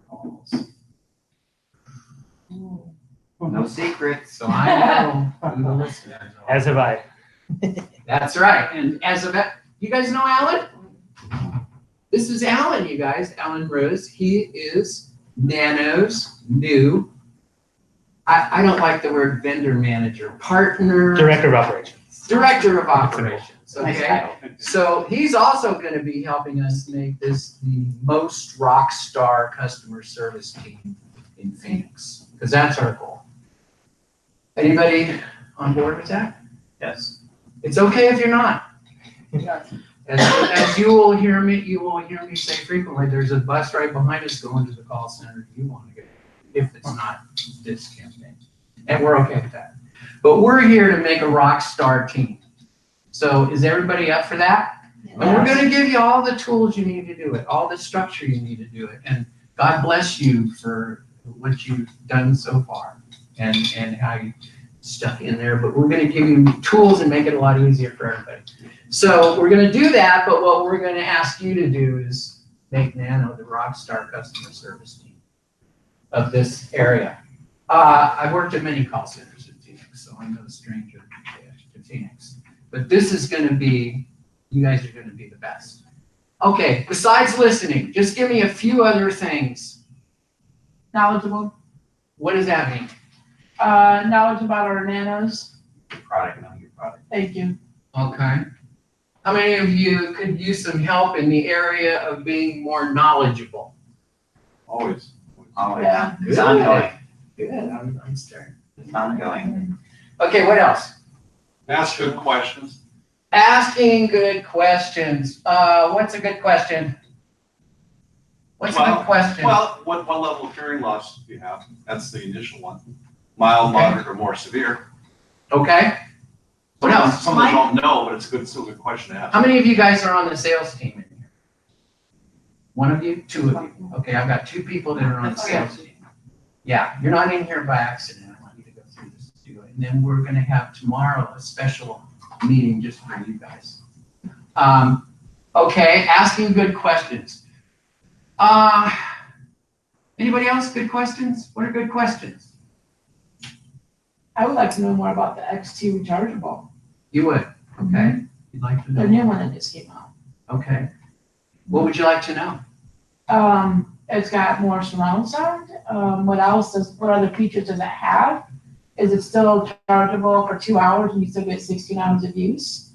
calls. No secrets. So I know who the listeners are. As have I. That's right. And as of you guys know Alan? This is Alan, you guys. Alan Rose. He is Nano's new. I don't like the word vendor manager. Partner. Director of Operations. Director of Operations. Nice Okay. title. So he's also going to be helping us make this the most rock star customer service team in Phoenix, because that's our goal. Anybody on board with that? Yes. It's okay if you're not. As you will hear me say frequently, there's a bus right behind us going to the call center you want to get, if it's not this campaign. And we're okay with that. But we're here to make a rock star team. So is everybody up for that? And we're going to give you all the tools you need to do it, all the structure you need to do it. And God bless you for what you've done so far and how you stuck in there. But we're going to give you tools and make it a lot easier for everybody. So we're going to do that, but what we're going to ask you to do is make Nano the rock star customer service team of this area. I've worked at many call centers in Phoenix, so I'm no stranger to Phoenix. But this is going to be, you guys are going to be the best. Okay, besides listening, just give me a few other things. Knowledgeable. What does that mean? Knowledge about our nanos. Product, know your product. Thank you. Okay. How many of you could use some help in the area of being more knowledgeable? Always. Oh, Yeah. It's ongoing. Good, I'm starting. It's ongoing. Okay, what else? Ask good questions. Asking good questions. What's a good question? What's a good question? Well, what level of hearing loss do you have? That's the initial one. Mild, moderate, or more severe. Okay. What else? Some of them don't know, but it's still a good question to ask. How many of you guys are on the sales team in here? One of you? Two of you? Okay, I've got two people that are on the sales team. Yeah, you're not in here by accident. I want you to go through this to do it. And then we're gonna have tomorrow a special meeting just for you guys. Okay, asking good questions. Anybody else? Good questions? What are good questions? I would like to know more about the XT rechargeable. You would, okay? You'd like to The know? new one that just came out. Okay. What would you like to know? It's got more surround sound. What other features does it have? Is it still chargeable for 2 hours and you still get 16 hours of use?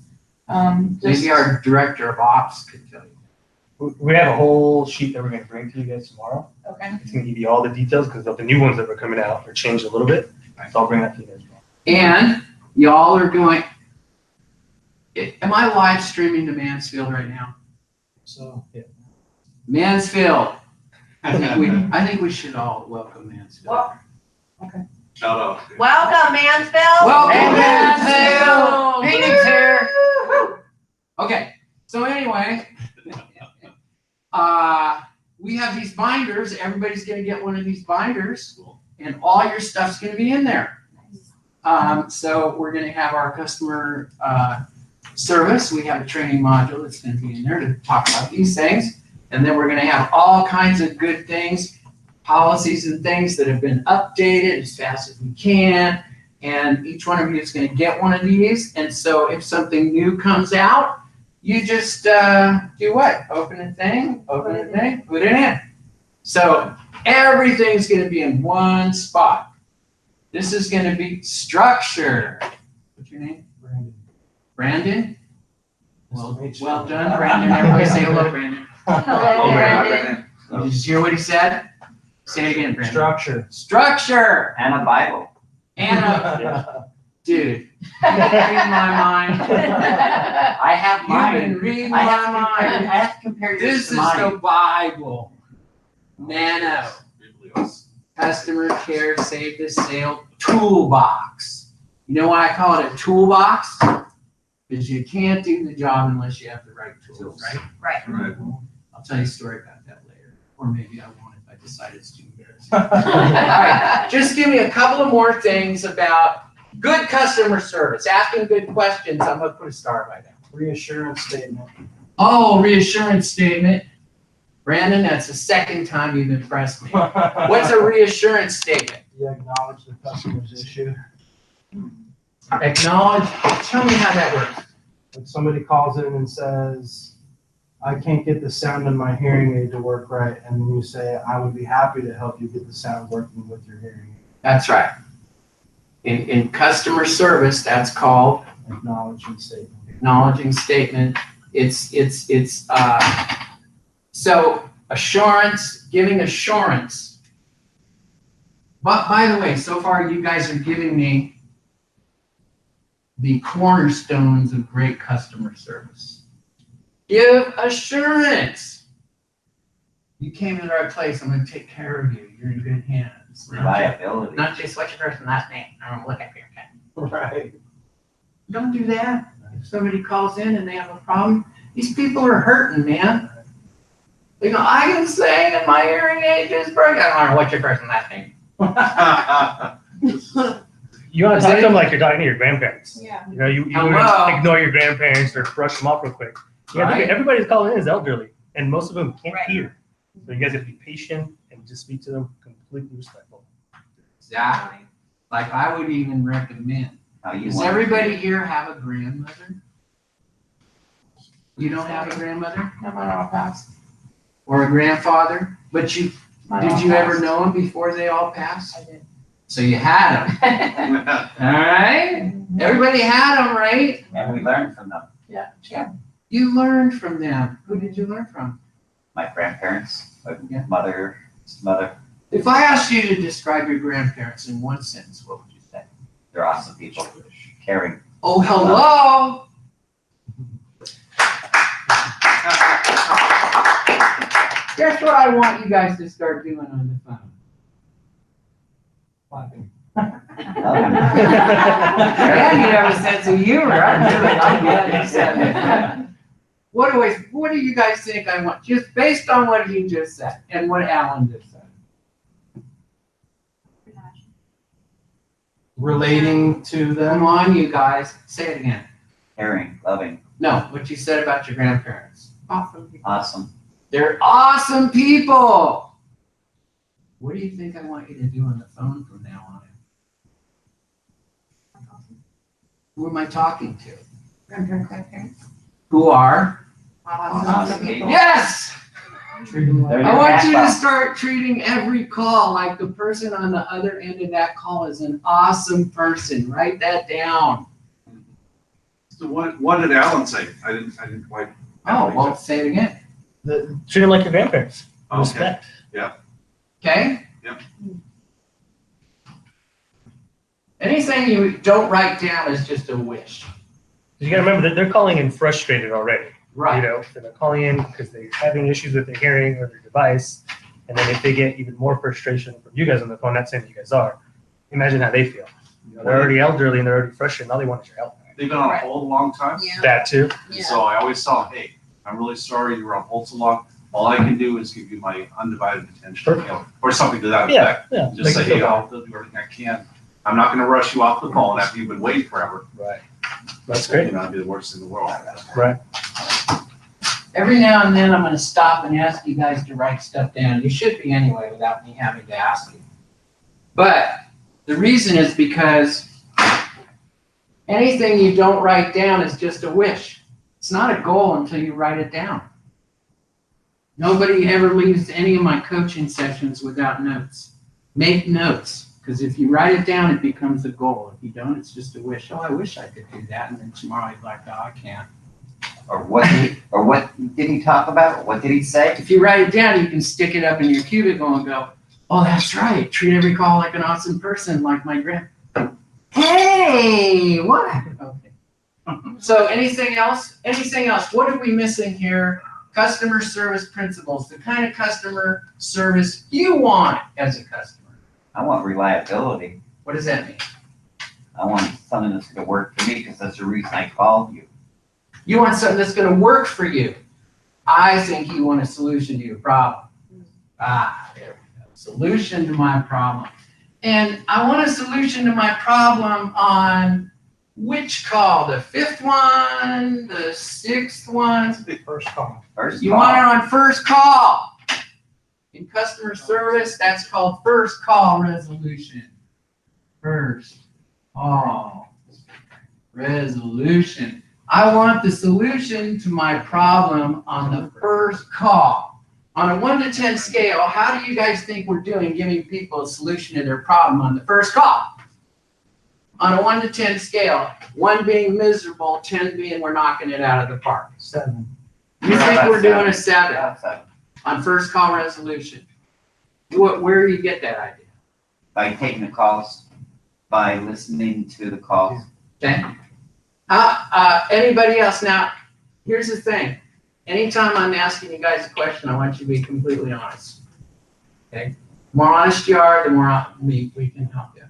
Maybe our director of ops could tell you. We have a whole sheet that we're going to bring to you guys tomorrow. Okay. It's going to give you all the details because the new ones that were coming out are changed a little bit. So I'll bring that to you guys tomorrow. And y'all are going, am I live streaming to Mansfield right now? So, yeah. Mansfield. I think we should all welcome Mansfield. Well- Shout out. Welcome, Mansfield. Welcome, Mansfield. Mansfield. Phoenix here. Okay, so anyway, we have these binders. Everybody's gonna get one of these binders, and all your stuff's gonna be in there. So we're gonna have our customer service. We have a training module that's gonna be in there to talk about these things. And then we're gonna have all kinds of good things, policies and things that have been updated as fast as we can. And each one of you is gonna get one of these. And so if something new comes out, you just do what? Open a thing, put it in. So everything's gonna be in one spot. This is gonna be structure. What's your name? Brandon? Well done, Brandon. Everybody say hello, Brandon. Hello, Brandon. Did you just hear what he said? Say it again, Brandon. Structure. Structure. And a Bible. Anna, dude, you read my mind. I have You've mine. been reading I my have mind. to compare This yours is to mine. the Bible. Nano. Customer care, save the sale toolbox. You know why I call it a toolbox? Because you can't do the job unless you have the right tools, right? Right. Right. I'll tell you a story about that later. Or maybe I won't if I decide it's too embarrassing. All right, just give me a couple of more things about good customer service, asking good questions. I'm gonna put a star by that. Reassurance statement. Oh, reassurance statement. Brandon, that's the second time you've impressed me. What's a reassurance statement? You acknowledge the customer's issue. Acknowledge, tell me how that works. When somebody calls in and says, I can't get the sound in my hearing aid to work right, and then you say, I would be happy to help you get the sound working with your hearing aid. That's right. In customer service, that's called Acknowledgement statement. acknowledging statement. So assurance, giving assurance. But by the way, so far you guys are giving me the cornerstones of great customer service. Give assurance. You came to the right place. I'm going to take care of you. You're in good hands. Reliability. Not just what's your first and last name. I don't look at your name. Right. Don't do that. If somebody calls in and they have a problem, these people are hurting, man. They go, I can sing and my hearing aid is broken. I don't know what's your first and last name. You want Is to talk it- to them like you're talking to your grandparents. Yeah. You know, you Hello? ignore your grandparents or brush them off real quick. Yeah, Right. everybody's calling in is elderly, and most of them can't Right. hear. So you guys have to be patient and just speak to them completely respectful. Exactly. Like I would even recommend. How you Does want- everybody here have a grandmother? You don't have a grandmother No, mine all passed. or a grandfather, but you Mine all did you ever passed. know them before they all passed? I did. So you had them. All right. Everybody had them, right? And we learned from them. Yeah, sure. You learned from them. Who did you learn from? My grandparents, my Yeah. mother. If I asked you to describe your grandparents in one sentence, what would you say? They're awesome people. Caring. Oh, hello. Guess what I want you guys to start doing on the phone? Clapping. And you have a sense of humor. I'm glad you said that. What do you guys think I want? Just based on what you just said and what Alan just said. Relating to Come them. on, you guys. Say it again. Caring. Loving. No, what you said about your grandparents. Awesome. Awesome. They're awesome people. What do you think I want you to do on the phone from now on? Who am I talking to? Grandparents. Who are? Awesome people. Yes! Treat them They're like. I want you to backbone. start treating every call like the person on the other end of that call is an awesome person. Write that down. So what did Alan say? I didn't quite. Oh, well, say it again. Treat them like your grandparents. Okay. Respect. Okay? Yep. Anything you don't write down is just a wish. You gotta remember that they're calling in frustrated already. You Right. know, they're calling in because they're having issues with their hearing or their device. And then if they get even more frustration from you guys on the phone, not saying you guys are, imagine how they feel. You know, they're already elderly and they're already frustrated. All they want is your help. They've been on hold a long time. Yeah. That too. Yeah. So I always tell them, hey, I'm really sorry you were on hold so long. All I can do is give you my undivided attention, you know, or something to that Yeah, effect. yeah. Just say, Make it hey, feel I'll do everything I can. I'm not gonna rush you off the phone after you've been waiting forever. better. Right. That's You great. know, that'd be the worst in the world. Right. Every now and then I'm gonna stop and ask you guys to write stuff down. You should be anyway without me having to ask you. But the reason is because anything you don't write down is just a wish. It's not a goal until you write it down. Nobody ever leaves any of my coaching sessions without notes. Make notes, because if you write it down, it becomes a goal. If you don't, it's just a wish. Oh, I wish I could do that. And then tomorrow you're like, oh, I can't. Or what did he talk about? What did he say? If you write it down, you can stick it up in your cubicle and go, oh, that's right. Treat every call like an awesome person, like my grand. Hey, what? Okay. So anything else? Anything else? What are we missing here? Customer service principles, the kind of customer service you want as a customer. I want reliability. What does that mean? I want something that's gonna work for me because that's the reason I called you. You want something that's going to work for you. I think you want a solution to your problem. Ah, there we go. Solution to my problem. And I want a solution to my problem on which call? The fifth one, the sixth one? First call. First You call. want it on first call. In customer service, that's called first call resolution. First call resolution. I want the solution to my problem on the first call. On a 1 to 10 scale, how do you guys think we're doing giving people a solution to their problem on the first call? On a 1 to 10 scale, 1 being miserable, 10 being we're knocking it out of the park. 7. You think we're doing a 7 Yeah, 7. on first call resolution? Where do you get that idea? By taking the calls, by listening to the calls. Okay. Anybody else? Now, here's the thing. Anytime I'm asking you guys a question, I want you to be completely honest. Okay? The more honest you are, the more we can help you.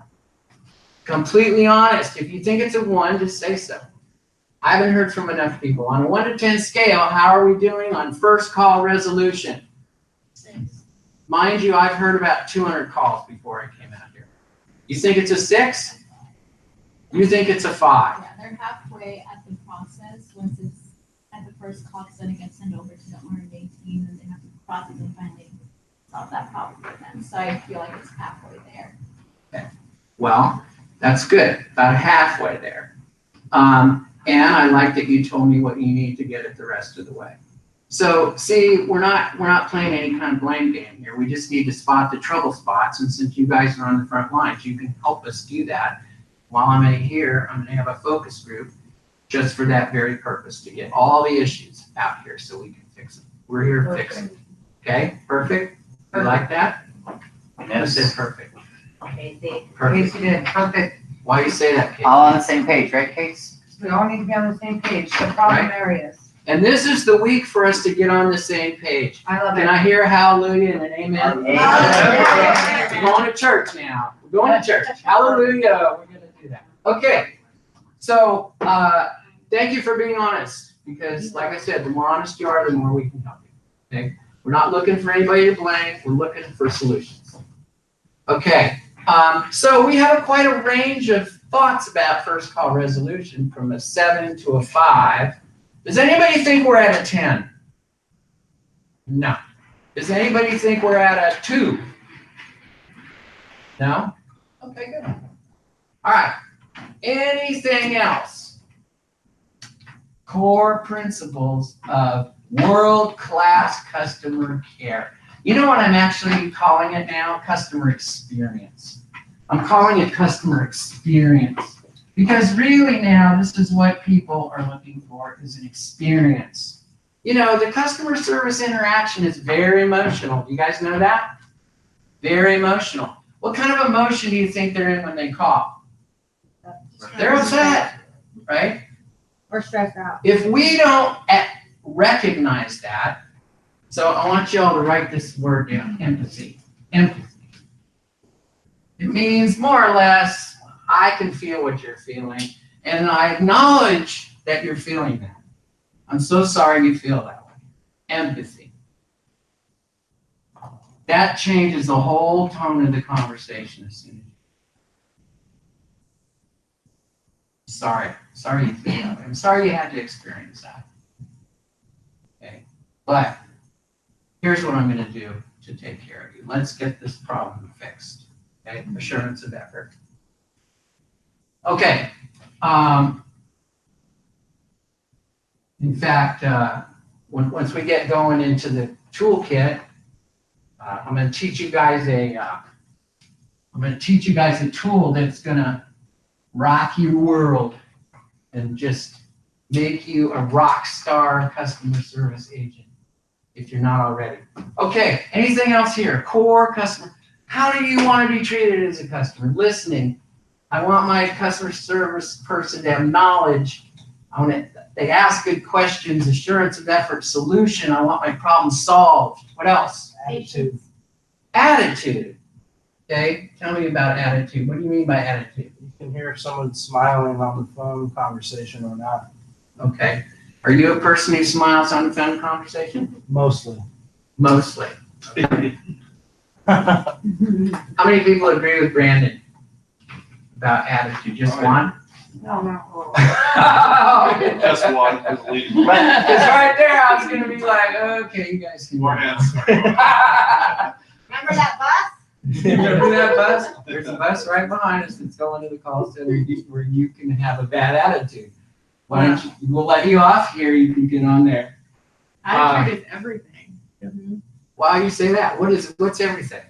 Completely honest. If you think it's a 1, just say so. I haven't heard from enough people. On a 1 to 10 scale, how are we doing on first call resolution? 6. Mind you, I've heard about 200 calls before I came out here. You think it's a 6? You think it's a 5? Yeah, they're halfway at the process. Once it's at the first call, then it gets sent over to the R&D team, and they have to process and finally solve that problem for them. So I feel like it's halfway there. Well, that's good. About halfway there. And I like that you told me what you need to get it the rest of the way. So see, we're not playing any kind of blame game here. We just need to spot the trouble spots. And since you guys are on the front lines, you can help us do that. While I'm here, I'm gonna have a focus group just for that very purpose, to get all the issues out here so we can fix them. We're here to fix them. Okay, perfect? You like that? I said perfect. Casey. Perfect. Casey did, perfect. Why you say that, Kate? All on the same page, right, Case? We all need to be on the same page, the problem Right. areas. And this is the week for us to get on the same page. I love Can it. I hear a hallelujah and an amen? Amen. We're going to church now. We're going to church. Hallelujah. We're going to do that. Okay. So, thank you for being honest, because like I said, the more honest you are, the more we can help you. Okay. We're not looking for anybody to blame. We're looking for solutions. Okay. So we have quite a range of thoughts about first call resolution, from a 7 to a 5. Does anybody think we're at a 10? No. Does anybody think we're at a 2? No? Okay, good. All right. Anything else? Core principles of world-class customer care. You know what I'm actually calling it now? Customer experience. I'm calling it customer experience. Because really now, this is what people are looking for, is an experience. You know, the customer service interaction is very emotional. You guys know that? Very emotional. What kind of emotion do you think they're in when they call? They're upset, right? Or stressed out. If we don't recognize that, so I want you all to write this word down, empathy. Empathy. It means more or less, I can feel what you're feeling, and I acknowledge that you're feeling that. I'm so sorry you feel that way. Empathy. That changes the whole tone of the conversation as soon as Sorry you feel that way. I'm sorry you had to experience that. Okay, but here's what I'm going to do to take care of you. Let's get this problem fixed. Okay, assurance of effort. Okay. In fact, once we get going into the toolkit, I'm going to teach you guys a tool that's going to rock your world and just make you a rock star customer service agent if you're not already. Okay, anything else here? Core customer. How do you want to be treated as a customer? Listening. I want my customer service person to have knowledge. They ask good questions, assurance of effort, solution. I want my problem solved. What else? Attitude. Attitude. Okay, tell me about attitude. What do you mean by attitude? You can hear if someone's smiling on the phone conversation or not. Okay. Are you a person who smiles on the phone conversation? Mostly. Mostly. How many people agree with Brandon about attitude? Just one? No, no. Just one, who's leading? Because right there, I was gonna be like, okay, you guys can. More hands. Remember that bus? Remember that bus? There's a bus right behind us that's going to the call center where you can have a bad attitude. Why don't you, we'll let you off here, you can get on there. Attitude is everything. Why you say that? What's everything?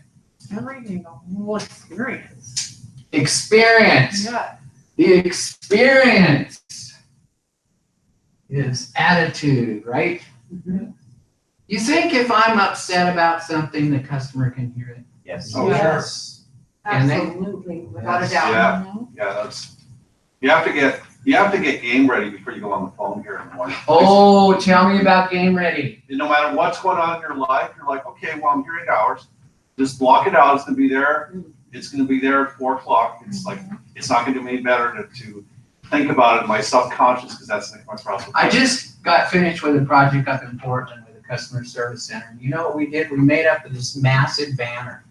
Everything, the whole experience. Experience. Yeah. The experience is attitude, right? You think if I'm upset about something, the customer can hear it? Yes. Oh, sure. Yes. Can they? Absolutely, without a Yes. doubt. Yeah, yeah, that's, you have to get game ready before you go on the phone here in the morning. Oh, tell me about game ready. And no matter what's going on in your life, you're like, okay, well, I'm here 8 hours. Just block it out. It's gonna be there. It's gonna be there at 4 o'clock. It's like, it's not gonna do me any better to think about it in my subconscious, because that's my process. I just got finished with a project up in Portland with a customer service center. And you know what we did? We made up this massive banner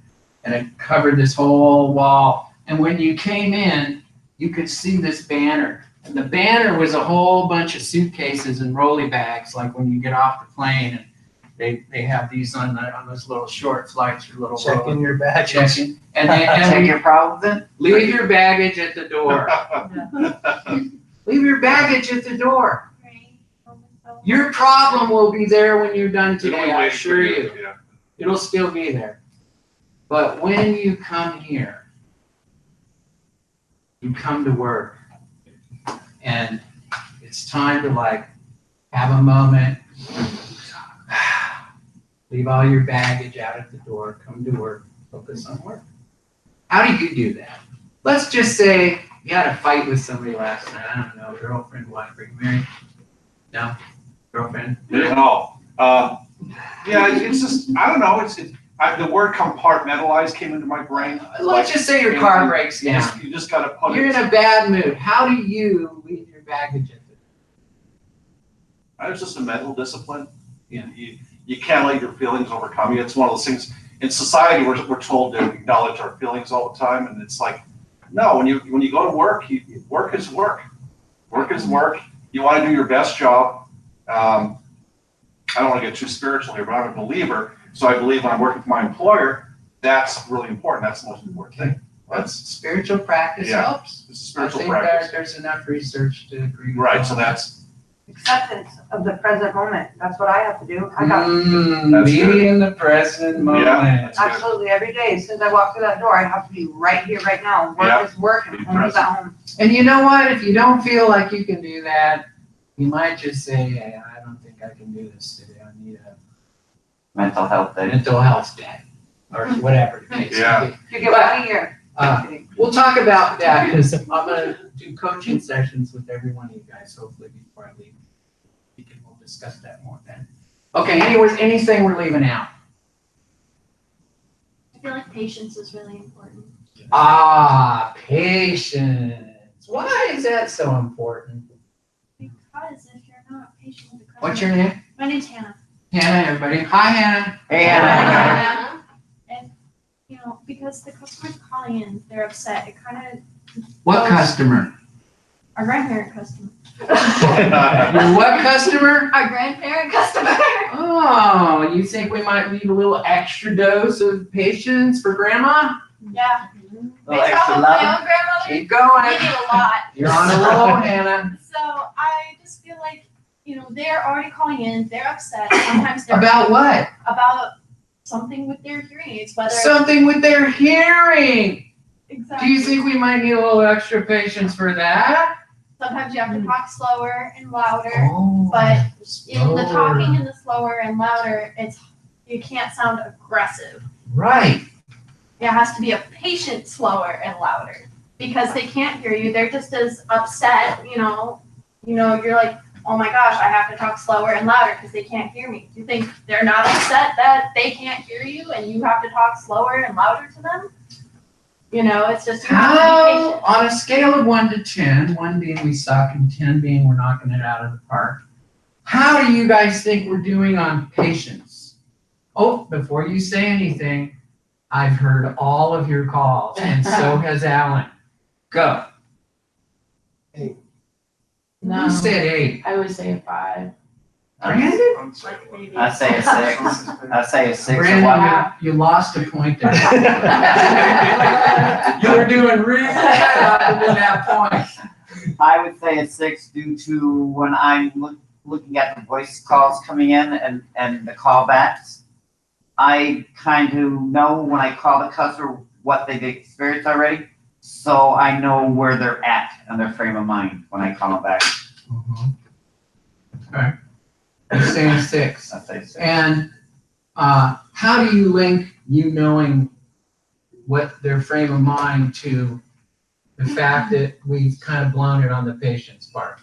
and it covered this whole wall. And when you came in, you could see this banner. And the banner was a whole bunch of suitcases and rolly bags, like when you get off the plane and they have these on those little short flights or little Checking your badge. checking. And Check your problems in. leave your baggage at the door. Leave your baggage at the door. Your problem will be there when you're done today, I assure you. Yeah. It'll still be there. But when you come here, you come to work and it's time to like have a moment, leave all your baggage out at the door, come to work, focus on work. How do you do that? Let's just say you had a fight with somebody last night. I don't know, girlfriend, wife, are you married? No? Girlfriend? No. Yeah, it's just, I don't know, the word compartmentalize came into my brain. Let's just say your car breaks down. You just gotta put You're it. in a bad mood. How do you leave your baggage at the It's just a mental discipline. Yeah. You can't let your feelings overcome you. It's one of those things, in society, we're told to acknowledge our feelings all the time, and it's like, no, when you go to work, work is work. Work is work. You wanna do your best job. I don't wanna get too spiritual here, but I'm a believer, so I believe when I'm working for my employer, that's really important. That's the most important thing. That's spiritual practice Yeah. helps. It's a I spiritual think practice. there's enough research to agree with Right, that. so that's, Acceptance of the present moment. That's what I have to do. I got That's Be good. in the present moment. That's good. absolutely every day. As soon as I walk through that door, I have to be right here, right now. Yeah. Work is work and home is at home. And you know what? If you don't feel like you can do that, you might just say, hey, I don't think I can do this today. I need a Mental health day. mental health day or whatever the case Yeah. may be. You get one a year. We'll talk about that because I'm gonna do coaching sessions with every one of you guys, hopefully before I leave. We'll discuss that more then. Okay, anything we're leaving out? I feel like patience is really important. Patience. Why is that so important? Because if you're not patient with the customer. What's your name? My name's Hannah. Hannah, everybody. Hi, Hannah. Hey, Hannah. And, you know, because the customer's calling in, they're upset, it kind of, What customer? our grandparent customer. Your what customer? Our grandparent customer. Oh, you think we might need a little extra dose of patience for grandma? Yeah. Little Based extra off of love. my own grandmother, Keep we going. need a lot. You're on a roll, Hannah. So I just feel like, you know, they're already calling in, they're upset, sometimes they're. About what? About something with their hearing aids, whether. Something with their hearing. Exactly. Do you think we might need a little extra patience for that? Sometimes you have to talk slower and louder, Oh, but in the slower. talking and the slower and louder, you can't sound aggressive. Right. It has to be a patient, slower and louder, because they can't hear you. They're just as upset, you know, you're like, oh my gosh, I have to talk slower and louder because they can't hear me. Do you think they're not upset that they can't hear you and you have to talk slower and louder to them? You know, it's just, you have to be How, patient. on a scale of 1 to 10, 1 being we suck and 10 being we're knocking it out of the park, how do you guys think we're doing on patience? Oh, before you say anything, I've heard all of your calls and so has Alan. Go. No, Who said 8? I would say a 5. Brandon? I say a 6. I say a 6. or Brandon, what? you lost a point there. You were doing really good up to that point. I would say a 6 due to when I'm looking at the voice calls coming in and the callbacks. I kind of know when I call the customer what they've experienced already, so I know where they're at in their frame of mind when I call them back. Alright. You're saying 6. I say 6. And how do you link you knowing what their frame of mind to the fact that we've kind of blown it on the patient's part?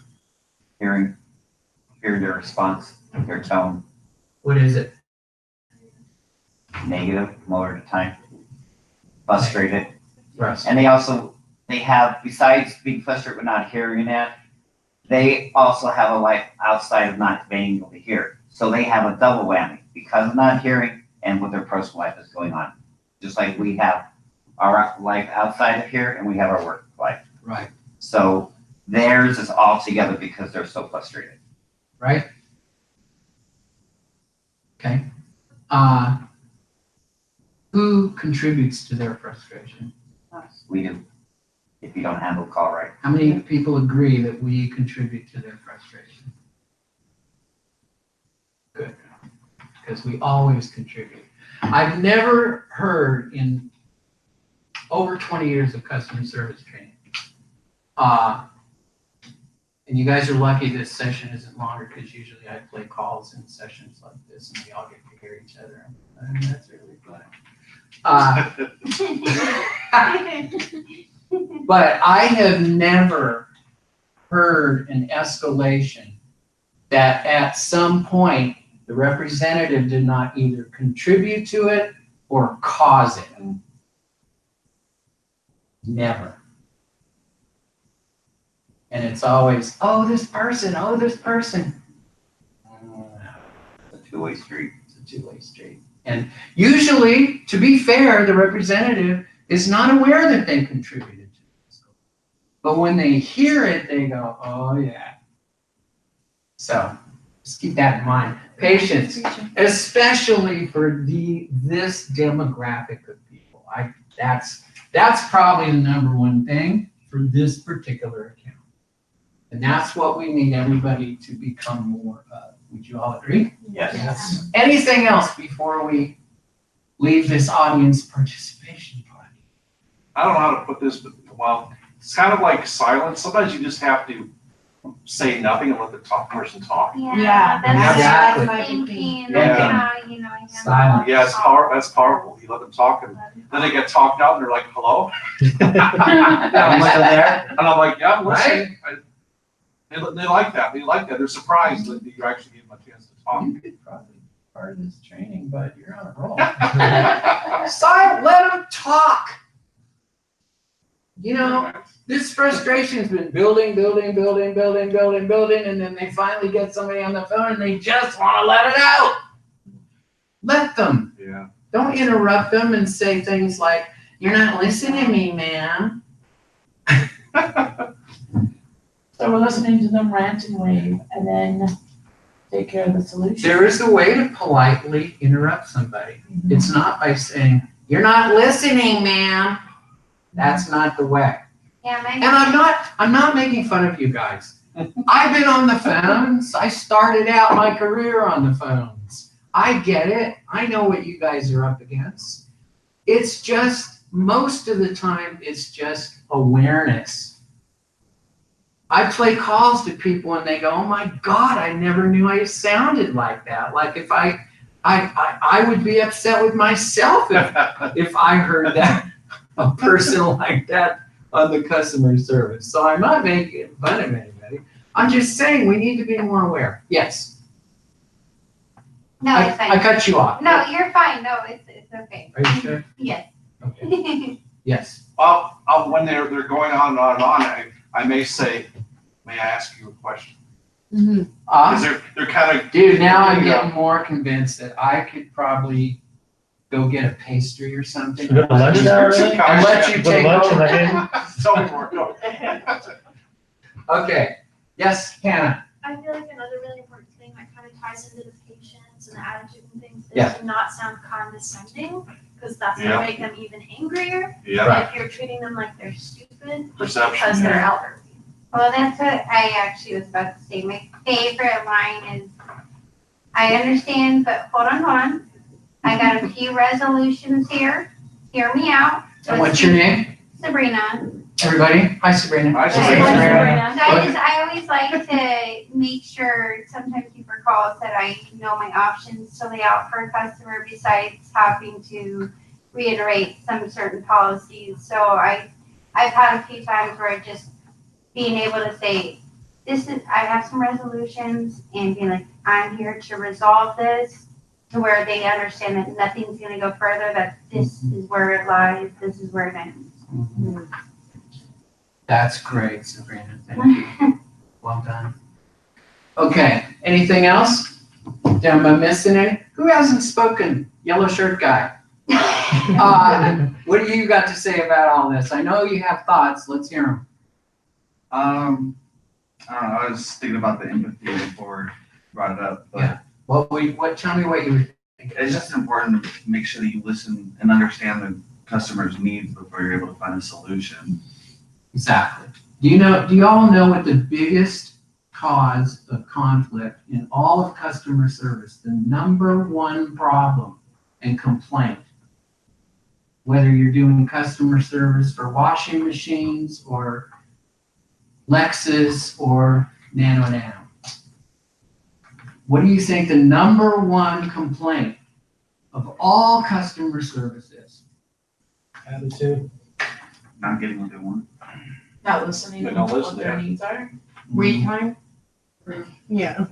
Hear their response, their tone, What is it? negative, most of the time, frustrated. Russ? And they have, besides being frustrated with not hearing that, they also have a life outside of not being able to hear. So they have a double whammy because of not hearing and what their personal life is going on. Just like we have our life outside of here and we have our work life. Right. So theirs is all together because they're so frustrated. Right? Okay. Who contributes to their frustration? We do, if you don't handle the call right. How many people agree that we contribute to their frustration? Good, because we always contribute. I've never heard in over 20 years of customer service training, and you guys are lucky this session isn't longer because usually I play calls in sessions like this and we all get to hear each other. And that's really fun. But I have never heard an escalation that at some point the representative did not either contribute to it or cause it. Never. And it's always, oh, this person, oh, this person. It's a two-way street. It's a two-way street. And usually, to be fair, the representative is not aware that they contributed to this. But when they hear it, they go, oh, yeah. So just keep that in mind. Patience, especially for this demographic of people. That's probably the number one thing for this particular account. And that's what we need everybody to become more of. Would you all agree? Yes. Anything else before we leave this audience participation party? I don't know how to put this, but well, it's kind of like silence. Sometimes you just have to say nothing and let the person talk. Yeah, Exactly. my Thinking, Yeah. you know, Silence. Yeah, that's powerful. You let them talk and then they get talked out and they're like, hello? I'm still there. And I'm like, yeah, I'm listening. They like that. They like that. They're surprised that you actually gave them a chance to talk. You could probably be part of this training, but you're on a roll. Let them talk. You know, this frustration's been building, and then they finally get somebody on the phone and they just want to let it out. Let them. Yeah. Don't interrupt them and say things like, you're not listening to me, man. So we're listening to them rant and rave and then take care of the solution. There is a way to politely interrupt somebody. It's not by saying, you're not listening, man. That's not the way. Yeah, And I'm not making fun of you guys. I've been on the phones. I started out my career on the phones. I get it. I know what you guys are up against. It's just, most of the time, it's just awareness. I play calls to people and they go, oh my God, I never knew I sounded like that. Like if I would be upset with myself if I heard that, a person like that on the customer service. So I'm not making fun of anybody. I'm just saying we need to be more aware. Yes. No, it's I fine. cut you off. No, you're fine. No, it's okay. Are you sure? Yes. Okay. Yes. When they're going on and on and on, I may say, may I ask you a question? Because they're kind of. Dude, now I'm getting more convinced that I could probably go get a pastry or something. Should we go to lunch now, You're too really? And let you Go to take lunch and over. let him. Tell me more. Go. Okay, yes, Hannah? I feel like another really important thing that kind of ties into the patients and the attitude and things is Yeah. to not sound condescending, because that's Yeah. gonna make them even angrier. Yeah, If you're treating them like they're stupid perception. because they're elderly. Well, that's what I actually was about to say. My favorite line is, I understand, but hold on. I got a few resolutions here. Hear me out. And what's your name? Sabrina. Everybody? Hi, Sabrina. Hi, So Sabrina. I always like to make sure, sometimes people calls, that I know my options to lay out for a customer besides having to reiterate some certain policies. So I've had a few times where I just being able to say, I have some resolutions, and being like, I'm here to resolve this, to where they understand that nothing's gonna go further, that this is where it lies, this is where it ends. That's great, Sabrina. Thank you. Well done. Okay, anything else? Am I missing any? Who hasn't spoken? Yellow shirt guy. What do you got to say about all this? I know you have thoughts. Let's hear them. I don't know, I was thinking about the empathy before you brought it up, but Tell me what you would think. it's just important to make sure that you listen and understand the customer's needs before you're able to find a solution. Exactly. Do you all know what the biggest cause of conflict in all of customer service, the number one problem and complaint, whether you're doing customer service for washing machines or Lexus or Nano? What do you think the number one complaint of all customer service is? Attitude. Not getting what they want. Not listening They to don't what listen, their yeah. needs are. Read time. Yeah.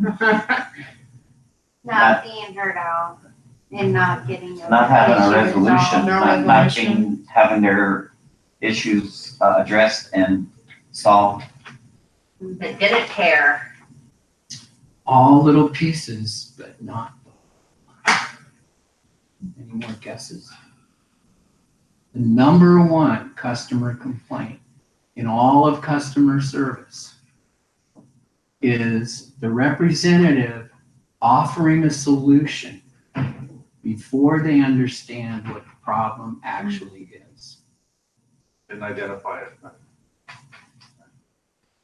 Not being heard out and not getting. Not having a Issue resolution, resolved, no not resolution. having their issues addressed and solved. They didn't care. All little pieces, but not. Any more guesses? The number one customer complaint in all of customer service is the representative offering a solution before they understand what the problem actually is. Didn't identify it.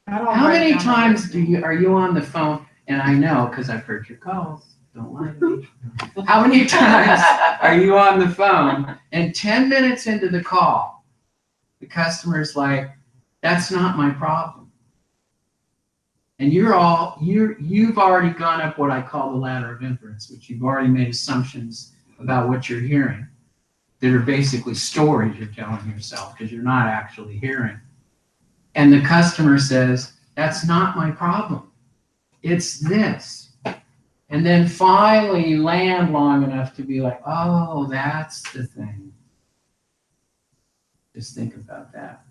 How many times are you on the phone? And I know, because I've heard your calls, don't lie to me. How many times are you on the phone and 10 minutes into the call, the customer's like, that's not my problem. And you've already gone up what I call the ladder of inference, which you've already made assumptions about what you're hearing that are basically stories you're telling yourself because you're not actually hearing. And the customer says, that's not my problem. It's this. And then finally you land long enough to be like, oh, that's the thing. Just think about that.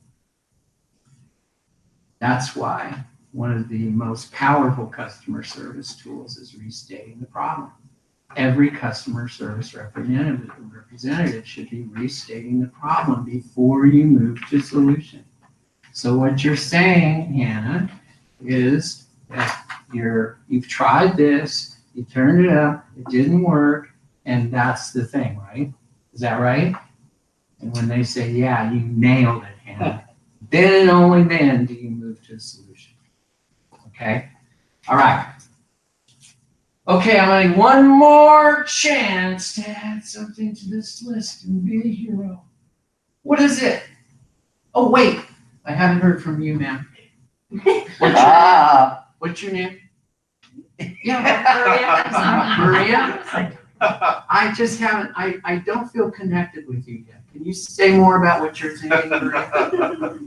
That's why one of the most powerful customer service tools is restating the problem. Every customer service representative should be restating the problem before you move to solution. So what you're saying, Hannah, is that you've tried this, you turned it up, it didn't work, and that's the thing, right? Is that right? And when they say, yeah, you nailed it, Hannah, then and only then do you move to a solution. Okay? All right. Okay, I'm having one more chance to add something to this list and be a hero. What is it? Oh, wait. I haven't heard from you, ma'am. What's your name? Yeah. Maria? I just haven't, I don't feel connected with you yet. Can you say more about what you're thinking, Maria?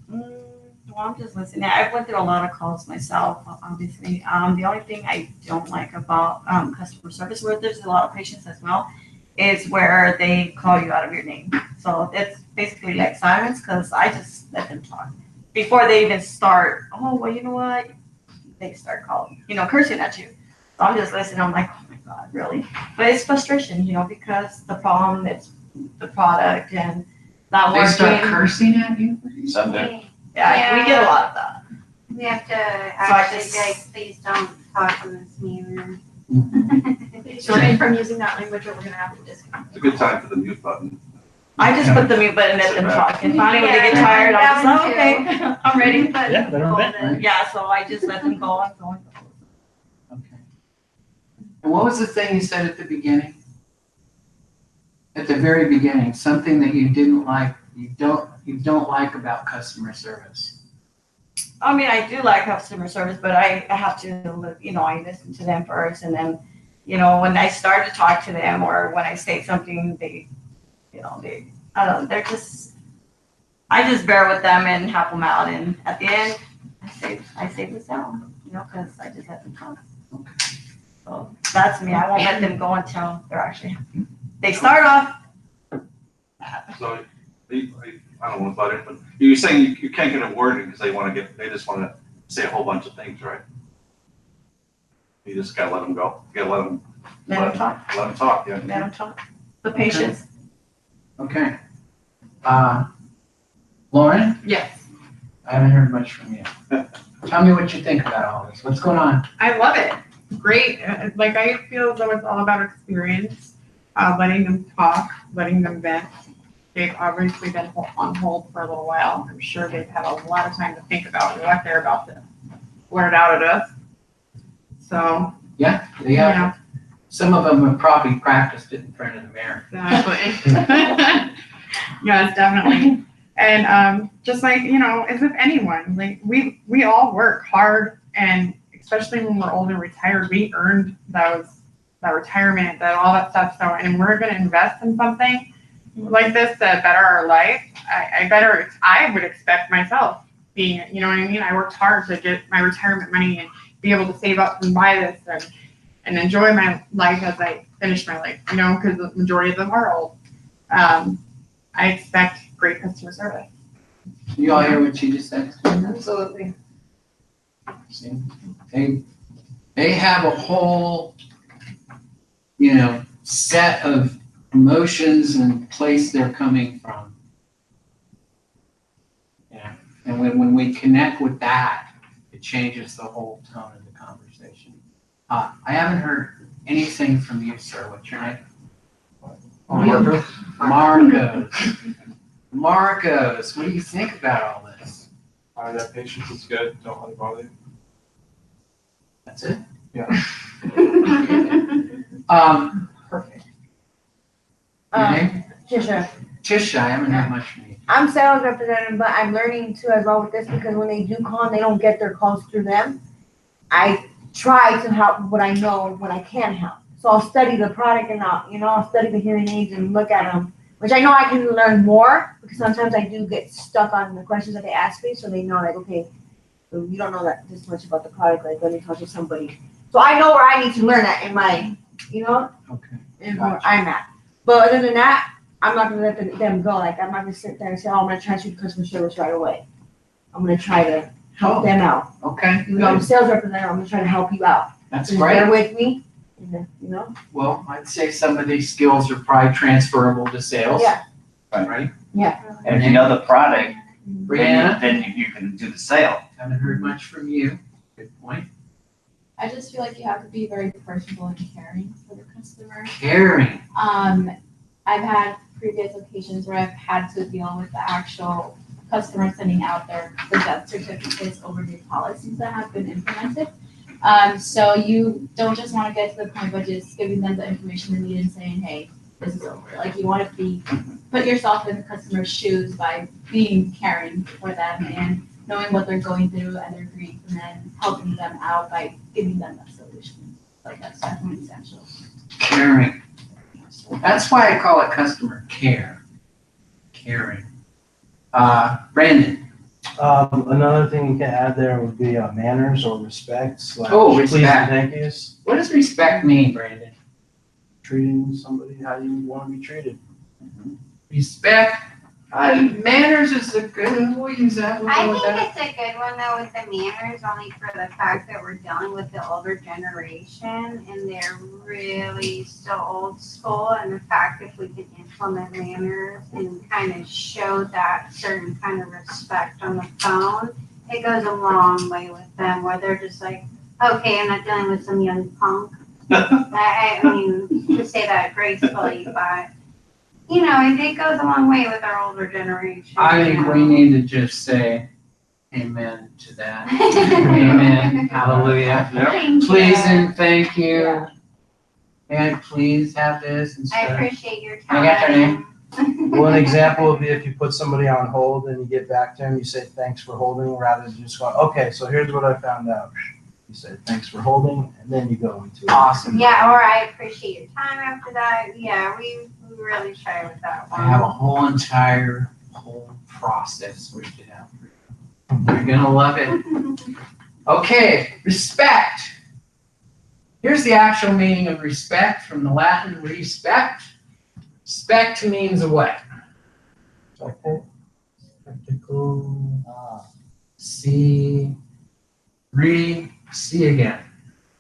Well, I'm just listening. I've went through a lot of calls myself, obviously. The only thing I don't like about customer service, where there's a lot of patients as well, is where they call you out of your name. So it's basically like silence, because I just let them talk. Before they even start, oh, well, you know what? They start calling, cursing at you. So I'm just listening. I'm like, oh my God, really? But it's frustration, because the problem is the product and not They working. start cursing at you? Someday. Yeah, we get a lot of that. We have to I actually just- say, please don't talk in this manner. Refrain from using that language or we're gonna have to discount. It's a good time for the mute button. I just put the mute button and let them talk, and finally when they get Yeah, tired, I'm just that like, one okay, I'm ready. But Yeah, better hold bet, it. Yeah, so I just let them go and go and go. Okay. And what was the thing you said at the beginning? At the very beginning, something that you didn't like, you don't like about customer service. I mean, I do like customer service, but I have to, I listen to them first, and then, when I start to talk to them, or when I say something, I don't know, I just bear with them and help them out, and at the end, I save the sound, because I just let them talk. So that's me, I won't let them go until they're actually happy. They start off. So, I don't know about it, but you're saying you can't get a word in because they just want to say a whole bunch of things, right? You just gotta let them go. You gotta Let them talk, let them talk, yeah. let them talk. The patience. Okay. Lauren, Yes, I haven't heard much from you. Tell me what you think about all this. What's going on? I love it. Great. Like I feel as though it's all about experience, letting them talk, letting them vent. They've obviously been on hold for a little while. I'm sure they've had a lot of time to think about what they're about to blurt out at us. So, Yeah, they have. Some of them have probably practiced it in front of the mirror. exactly. Yes, definitely. And just like, as with anyone, like we all work hard, and especially when we're old and retired, we earned that retirement, all that stuff. So, and we're going to invest in something like this to better our life. I would expect myself being, you know what I mean? I worked hard to get my retirement money and be able to save up and buy this and enjoy my life as I finish my life, because the majority of them are old. I expect great customer service. You all hear what she just said? Absolutely. See? They have a whole, set of emotions and place they're coming from. Yeah. And when we connect with that, it changes the whole tone of the conversation. I haven't heard anything from you, sir. What's your name? Marcos, what do you think about all this? That patience is good, don't let it bother you. That's it? Yeah. Perfect. Your name? Trisha. Tisha, I haven't heard much from you. I'm sales representative, but I'm learning too as well with this because when they do call and they don't get their calls through them, I try to help what I know when I can help. So I'll study the product and I'll study the hearing aids and look at them, which I know I can learn more because sometimes I do get stuck on the questions that they ask me. So they know like, okay, so you don't know that this much about the product, like let me talk to somebody. So I know where I need to learn at in my, Okay. and where I'm at. But other than that, I'm not gonna let them go. Like I'm not gonna sit there and say, "Oh, I'm gonna transfer to customer service right away." I'm gonna try to help them out. Okay. Even though I'm a sales representative, I'm gonna try to help you out. That's So great. bear with me. Well, I'd say some of these skills are probably transferable to sales. Yeah. Right? And if you know the product, Brianna, then you can do the sale. haven't heard much from you. Good point. I just feel like you have to be very personable and caring for the customer. Caring. I've had previous occasions where I've had to deal with the actual customer sending out the death certificates over new policies that have been implemented. So you don't just want to get to the point by just giving them the information they need and saying, hey, this is over. Like you want to put yourself in the customer's shoes by being caring for them and knowing what they're going through and their grief, and then helping them out by giving them that solution. Like that's definitely essential. Caring. That's why I call it customer care. Caring. Brandon. Another thing you can add there would be manners or respects. Like Oh, please respect. and thank yous. What does respect mean, Brandon? Treating somebody how you want to be treated. Respect. Manners is a good, we'll use that. We'll I go with think that. it's a good one though with the manners, only for the fact that we're dealing with the older generation and they're really still old school. And the fact if we can implement manners and kind of show that certain kind of respect on the phone, it goes a long way with them where they're just like, okay, I'm not dealing with some young punk. I mean, to say that gracefully, but, you know, it goes a long way with our older generation. I you think know. we need to just say amen to that. Amen, hallelujah. Thank you. Please and thank you. Yeah. And please have this I instead of. appreciate your Can I get their time. Well, an example would be if you put somebody on hold and you get back to them, you say, thanks for holding, rather than just going, okay, so here's what I found out. You say, thanks for holding, and then you go into it. Awesome. Yeah, or I appreciate your time after that. Yeah, we really try with that I have a one. whole process we should have for you. You're gonna love it. Okay, respect. Here's the actual meaning of respect from the Latin respect. Respect means what? Spectacle. See. See again.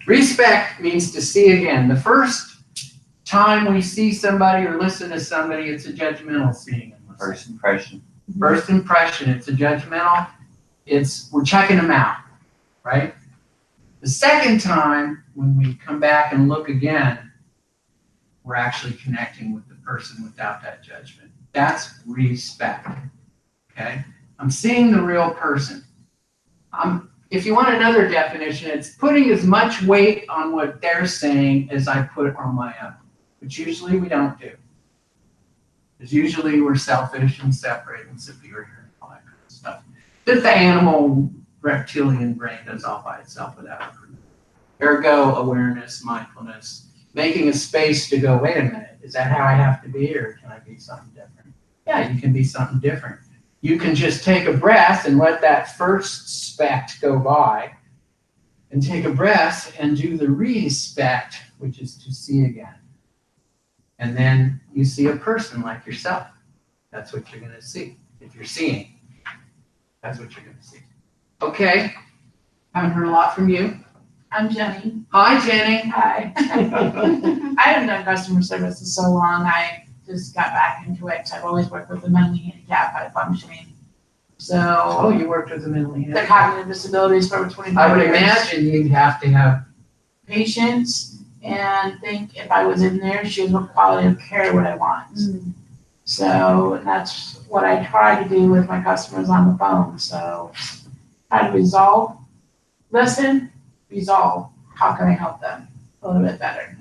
Respect means to see again. The first time we see somebody or listen to somebody, it's a judgmental seeing and listening. First impression. First impression, it's a judgmental. We're checking them out, right? The second time, when we come back and look again, we're actually connecting with the person without that judgment. That's respect, okay? I'm seeing the real person. If you want another definition, it's putting as much weight on what they're saying as I put on my own, which usually we don't do. Because usually we're selfish and separate and superior and all that kind of stuff that the animal reptilian brain does all by itself without improvement. Ergo, awareness, mindfulness, making a space to go, wait a minute, is that how I have to be, or can I be something different? Yeah, you can be something different. You can just take a breath and let that first speck go by, and take a breath and do the respect, which is to see again. And then you see a person like yourself. That's what you're gonna see. If you're seeing, that's what you're gonna see. Okay, haven't heard a lot from you. I'm Jenny. Hi, Jenny. Hi. I haven't done customer service in so long. I just got back into it. I've always worked with the mentally handicapped, high functioning. Oh, So you worked with the mentally the handicapped. cognitive disabilities for over 25 I would years. imagine you'd have to have. Patience and think if I was in there, she what quality of care would I want. So that's what I try to do with my customers on the phone. So try to resolve, listen, resolve. How can I help them a little bit better?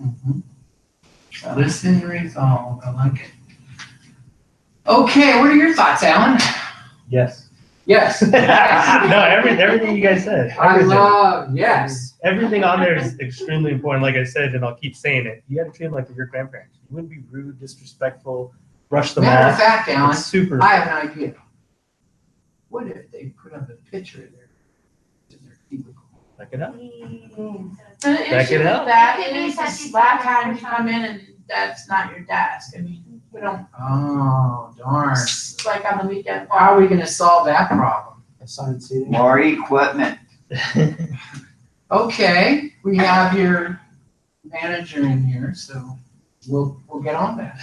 So. Listen, resolve. I like it. Okay, what are your thoughts, Alan? Yes. Yes. No, everything you guys said. I Everything. love, yes. Everything on there is extremely important. Like I said, and I'll keep saying it. You got to treat them like they're your grandparents. You wouldn't be rude, disrespectful, brush them Matter of off. fact, Alan, It's super. I have an idea. What if they put up a picture of their cubicle? Check it out. The That issue could with help. that It is is a lot of times you come in and that's not your desk. I mean, we don't, Oh, darn. like on the weekend. How are we gonna solve that problem? Assigned seating. More equipment. Okay, we have your manager in here, so we'll get on that.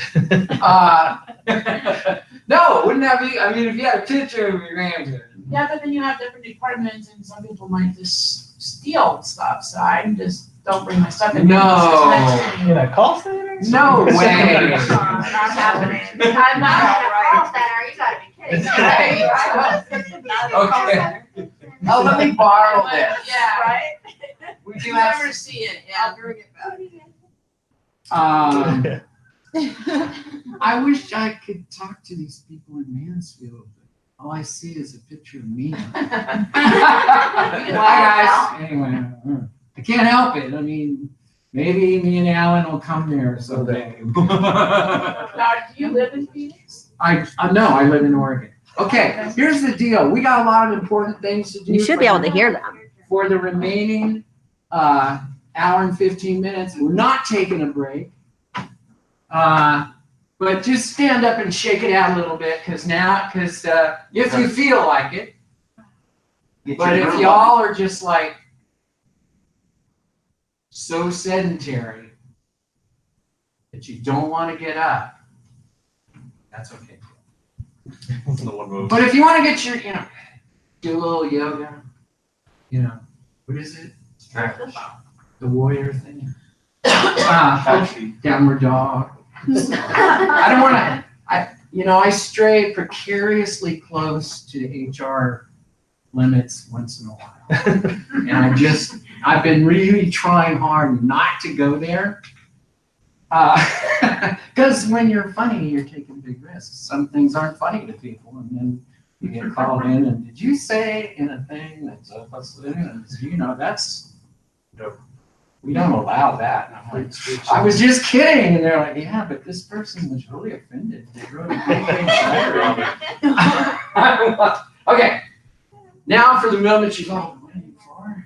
No, wouldn't that be, I mean, if you had a picture of your manager. Yeah, but then you have different departments and some people might just steal stuff, so I just don't bring my stuff in. No. In a call center? No way. Not happening. I'm not Call center, you gotta be kidding. Okay. Oh, let me borrow this. Yeah, right? We do You have, never see it, yeah. I wish I could talk to these people in Mansfield, but all I see is a picture of me. Hi, guys. Anyway, I can't help it. I mean, maybe me and Alan will come there someday. Now, do you live in Phoenix? No, I live in Oregon. Okay, here's the deal. We got a lot of important things to do. You should be able to hear them. For the remaining hour and 15 minutes, we're not taking a break. But just stand up and shake it out a little bit, because if you feel like it, but if y'all are just like so sedentary that you don't want to get up, that's okay. No one moves. But if you want to get your, do a little yoga, you know, what is it? Stretch. The warrior thing. Downward dog. I don't wanna, I stray precariously close to HR limits once in a while. And I've been really trying hard not to go there. Because when you're funny, you're taking big risks. Some things aren't funny to people, and then you get called in, and did you say in a thing that's that's, we don't allow that. And I'm like, I was just kidding. And they're like, yeah, but this person was really offended. They wrote a big letter. Okay. Now for the moment you go, what are you for?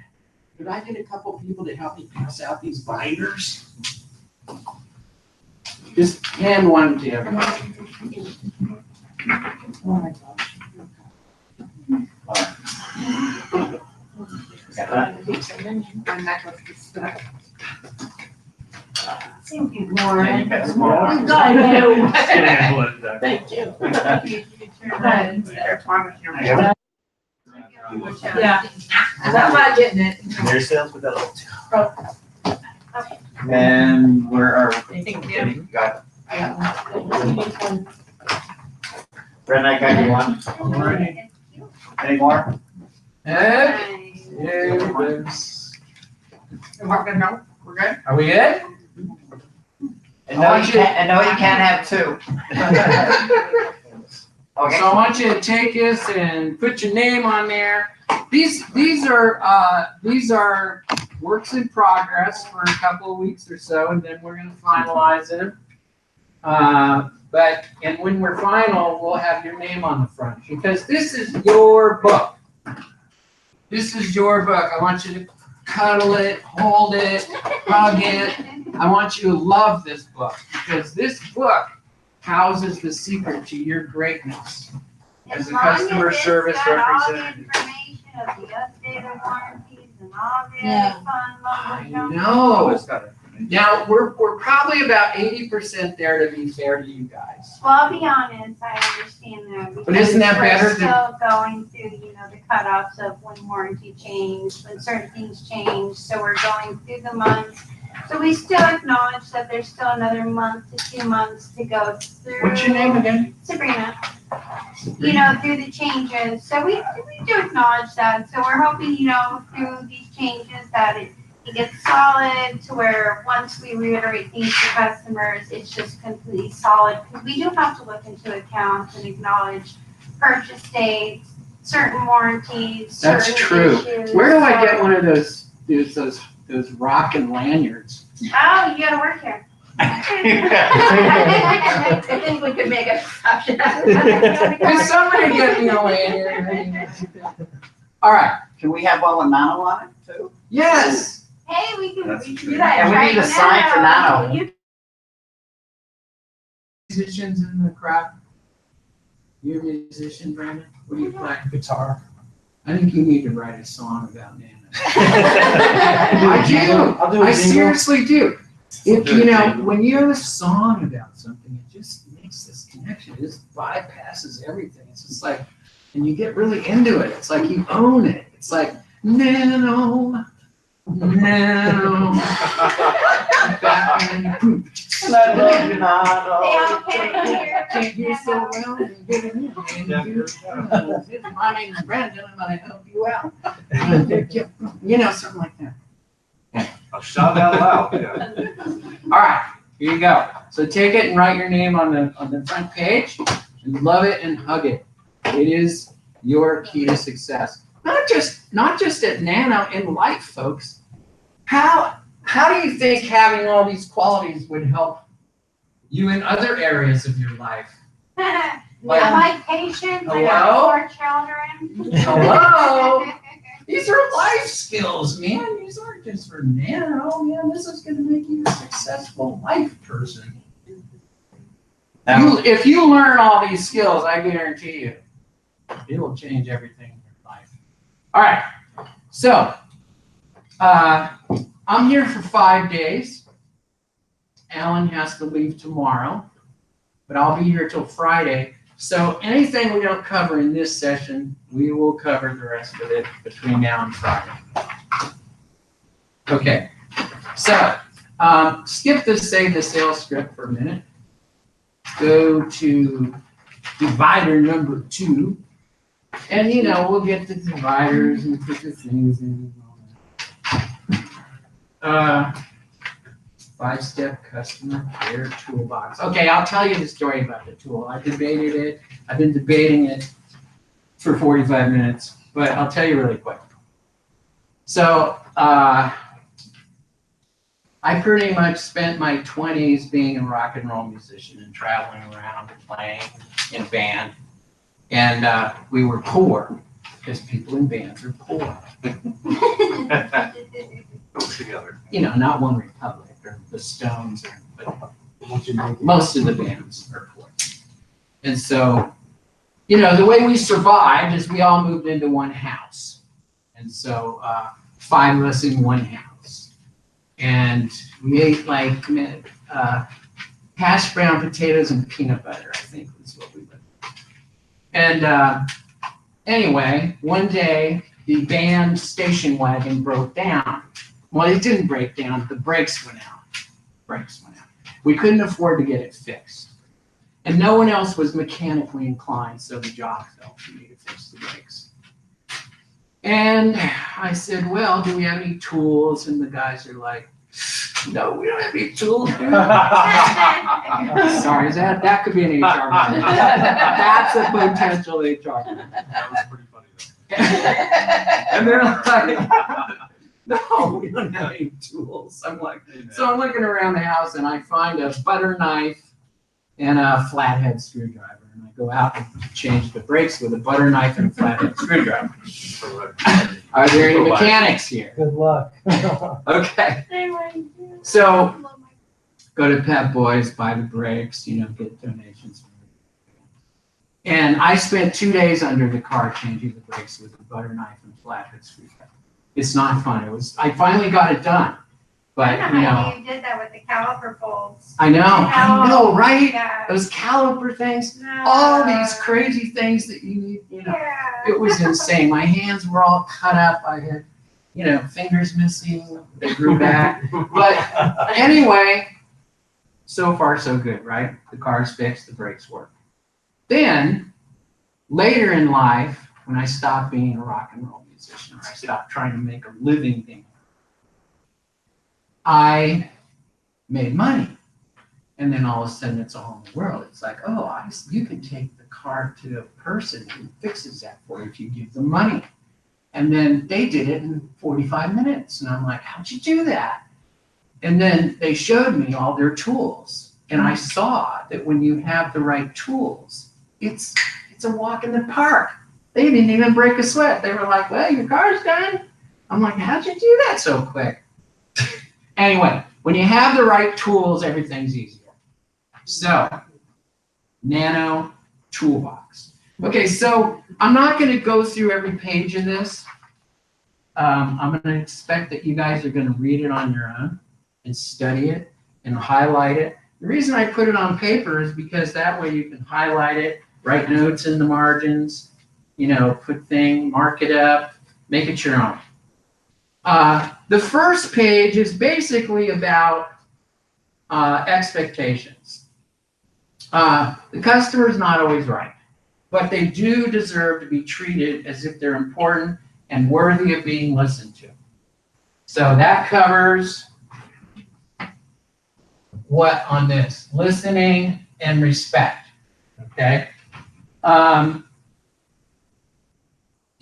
Could I get a couple people to help me pass out these binders? Just hand one to everybody. Oh my gosh. Got that? My necklace is stuck. Thank you, Yeah, Lauren. you got some more. I know. Thank you. They're talking here. Yeah. Yeah. I'm not getting it. There's sales with that. And where are, Thank you. you got, I got one. Brenda, I got you one. Alrighty. Any more? Hey, here it is. We're good? Are we good? And no, you can't have two. Okay. So I want you to take this and put your name on there. These are works in progress for a couple of weeks or so, and then we're gonna finalize them. And when we're final, we'll have your name on the front, because this is your book. This is your book. I want you to cuddle it, hold it, hug it. I want you to love this book, because this book houses the secret to your greatness as a customer service representative. Information of the updated warranties and all the Yeah. fun I mumbo know. It's got it. Now, we're probably about 80% there, to be fair to you guys. Well, I'll be honest, I understand that. But isn't that better We're still going through, the cutoffs of when warranty changed, when certain things change, so we're going through the months. So we still acknowledge that there's still another month to 2 months to go through. What's your name again? Sabrina. Through the changes, so we do acknowledge that, so we're hoping, through these changes that it gets solid to where once we reiterate things to customers, it's just completely solid, because we do have to look into accounts and acknowledge purchase dates, certain warranties, That's certain true. issues. Where do I so- get one of those rockin' lanyards? Oh, you gotta work here. I think we could make a option. Can somebody get me a lanyard? All right, Can we have one with Nano on it too? yes. Hey, we can That's do true. that And we right need a sign for now. Nano. You Musicians in the crowd? You're a musician, Brandon? What do you play? Guitar. I think you need to write a song about Nana. I I do. I'll do I a jingle. seriously do. If, Do a jingle. when you have a song about something, it just makes this connection. It just bypasses everything. It's just like, and you get really into it. It's like you own it. It's like, Nano, Nano. Batman, boom. And I love you, Nano. Can't hear so well. and get it in. My name's Brandon, and I help you out. Something like that. I'll shout out loud, yeah. All right, here you go. So take it and write your name on the front page, and love it and hug it. It is your key to success. Not just at Nano, in life, folks. How do you think having all these qualities would help you in other areas of your life? I like patience, I got 4 children. Hello? These are life skills, man. These aren't just for Nano, man. This is going to make you a successful life person. If you learn all these skills, I guarantee you, it will change everything in your life. All right. So, I'm here for 5 days. Alan has to leave tomorrow, but I'll be here till Friday. So anything we don't cover in this session, we will cover the rest of it between now and Friday. Okay, so skip the save the sales script for a minute. Go to divider number 2. And we'll get the dividers and put the things in and all that. 5-step customer care toolbox. Okay, I'll tell you the story about the tool. I've been debating it for 45 minutes, but I'll tell you really quick. So, I pretty much spent my 20s being a rock and roll musician and traveling around and playing in a band. And we were poor, because people in bands are poor. Go together. Not One Republic or the Stones, but most of the bands are poor. And so, the way we survived is we all moved into one house. And so 5 of us in one house. And we ate like hash brown potatoes and peanut butter, I think was what we did. And anyway, one day the band station wagon broke down. Well, it didn't break down, the brakes went out. We couldn't afford to get it fixed. And no one else was mechanically inclined, so the job fell to me to fix the brakes. And I said, well, do we have any tools? And the guys are like, no, we don't have any tools, dude. Sorry, that could be an HR man. That's a potential HR man. That was pretty funny though. And they're like, no, we don't have any tools. I'm like, so I'm looking around the house and I find a butter knife and a flathead screwdriver. And I go out and change the brakes with a butter knife and a flathead screwdriver. Are there any mechanics here? Good luck. Okay. So go to Pep Boys, buy the brakes, get donations. And I spent 2 days under the car changing the brakes with a butter knife and flathead screwdriver. It's not fun. I finally got it done. But, I don't know how you did that with the caliper bolts. I know, right? Yeah. Those caliper things, all these crazy things that you need, Yeah. It was insane. My hands were all cut up. I had, fingers missing. They grew back. But anyway, so far so good, right? The car's fixed, the brakes work. Then, later in life, when I stopped being a rock and roll musician, or I stopped trying to make a living thing, I made money. And then all of a sudden it's all in the world. It's like, you can take the car to a person who fixes that for you if you give them money. And then they did it in 45 minutes. And I'm like, how'd you do that? And then they showed me all their tools. And I saw that when you have the right tools, it's a walk in the park. They didn't even break a sweat. They were like, well, your car's done. I'm like, how'd you do that so quick? Anyway, when you have the right tools, everything's easier. So, Nano Toolbox. Okay, so I'm not going to go through every page in this. I'm going to expect that you guys are going to read it on your own and study it and highlight it. The reason I put it on paper is because that way you can highlight it, write notes in the margins, mark it up, make it your own. The first page is basically about expectations. The customer's not always right, but they do deserve to be treated as if they're important and worthy of being listened to. So that covers what on this? Listening and respect, okay?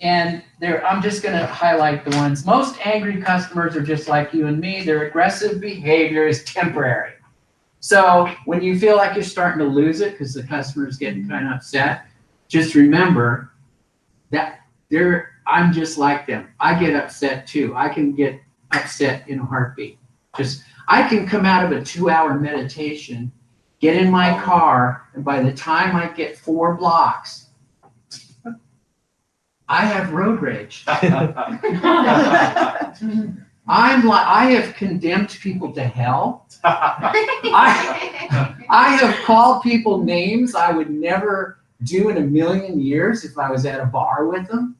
And I'm just going to highlight the ones. Most angry customers are just like you and me. Their aggressive behavior is temporary. So when you feel like you're starting to lose it because the customer is getting kind of upset, just remember that I'm just like them. I get upset too. I can get upset in a heartbeat. I can come out of a 2-hour meditation, get in my car, and by the time I get 4 blocks, I have road rage. I have condemned people to hell. I have called people names I would never do in a million years if I was at a bar with them.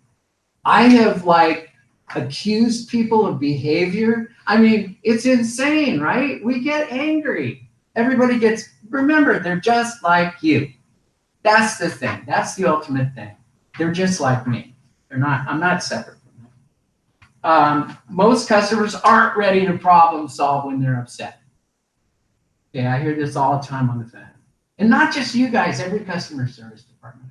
I have like accused people of behavior. I mean, it's insane, right? We get angry. Everybody gets, remember, they're just like you. That's the thing. That's the ultimate thing. They're just like me. I'm not separate from them. Most customers aren't ready to problem solve when they're upset. Yeah, I hear this all the time on the phone. And not just you guys, every customer service department.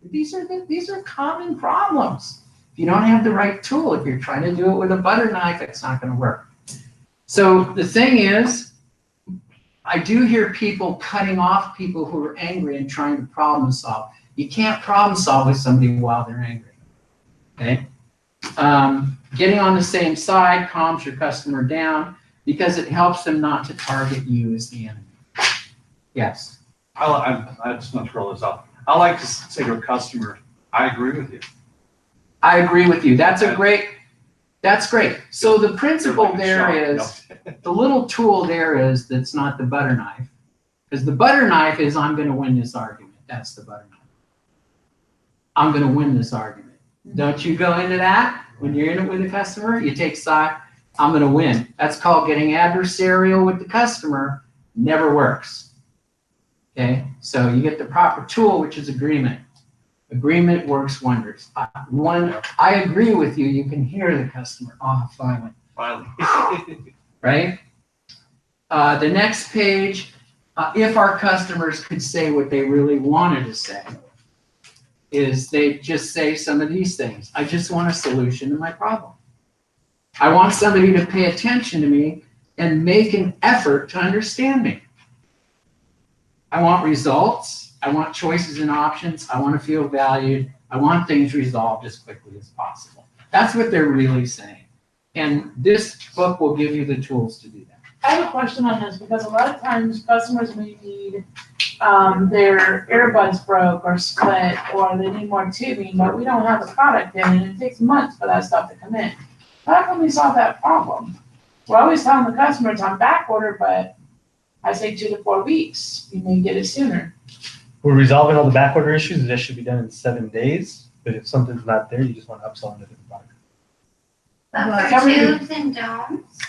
These are common problems. If you don't have the right tool, if you're trying to do it with a butter knife, it's not going to work. So the thing is, I do hear people cutting off people who are angry and trying to problem solve. You can't problem solve with somebody while they're angry. Okay? Getting on the same side calms your customer down because it helps them not to target you as the enemy. Yes. I just want to throw this out. I like to say to a customer, I agree with you. I agree with you. That's great. So the principle there is, the little tool there is that's not the butter knife. Because the butter knife is, I'm going to win this argument. That's the butter knife. I'm going to win this argument. Don't you go into that when you're in it with a customer? You take side, I'm going to win. That's called getting adversarial with the customer. Never works. Okay, so you get the proper tool, which is agreement. Agreement works wonders. I agree with you. You can hear the customer. Oh, finally. Right? The next page, if our customers could say what they really wanted to say, is they just say some of these things. I just want a solution to my problem. I want somebody to pay attention to me and make an effort to understand me. I want results. I want choices and options. I want to feel valued. I want things resolved as quickly as possible. That's what they're really saying. And this book will give you the tools to do that. I have a question on this because a lot of times customers may need their earbuds broke or split, or they need more tubing, but we don't have the product in, and it takes months for that stuff to come in. How can we solve that problem? We're always telling the customer it's on back order, but I say 2 to 4 weeks. You may get it sooner. We're resolving all the backorder issues. That should be done in 7 days. But if something's not there, you just want to upsell into the product. But for tubes and don'ts,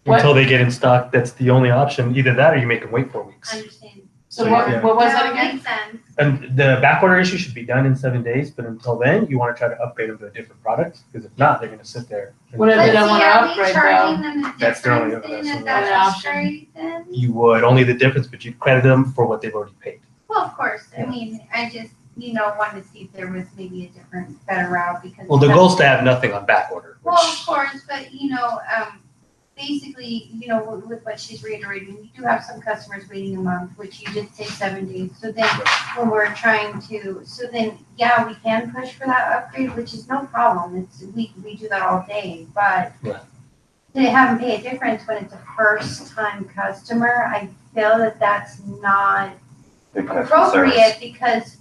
Until they get in stock, that's the only option. Either that or you make them wait 4 weeks. understand. So what was that again? Makes sense. And the backorder issue should be done in 7 days, but until then, you want to try to upgrade them to a different product, because if not, they're going to sit there. What if they don't want to upgrade Charging though? them the That's their only- difference in that's it, the only that's option. straight then? You would, only the difference, but you credit them for what they've already paid. Well, of course, I mean, I just, wanted to see if there was maybe a different, better route because. Well, the goal's to have nothing on backorder, Well, of which, course, but basically, with what she's reiterating, we do have some customers waiting a month, which you did say 7 days. So then when we're trying to, yeah, we can push for that upgrade, which is no problem. We do that all day, but Right. to have them pay a difference when it's a first time customer, I feel that that's not appropriate because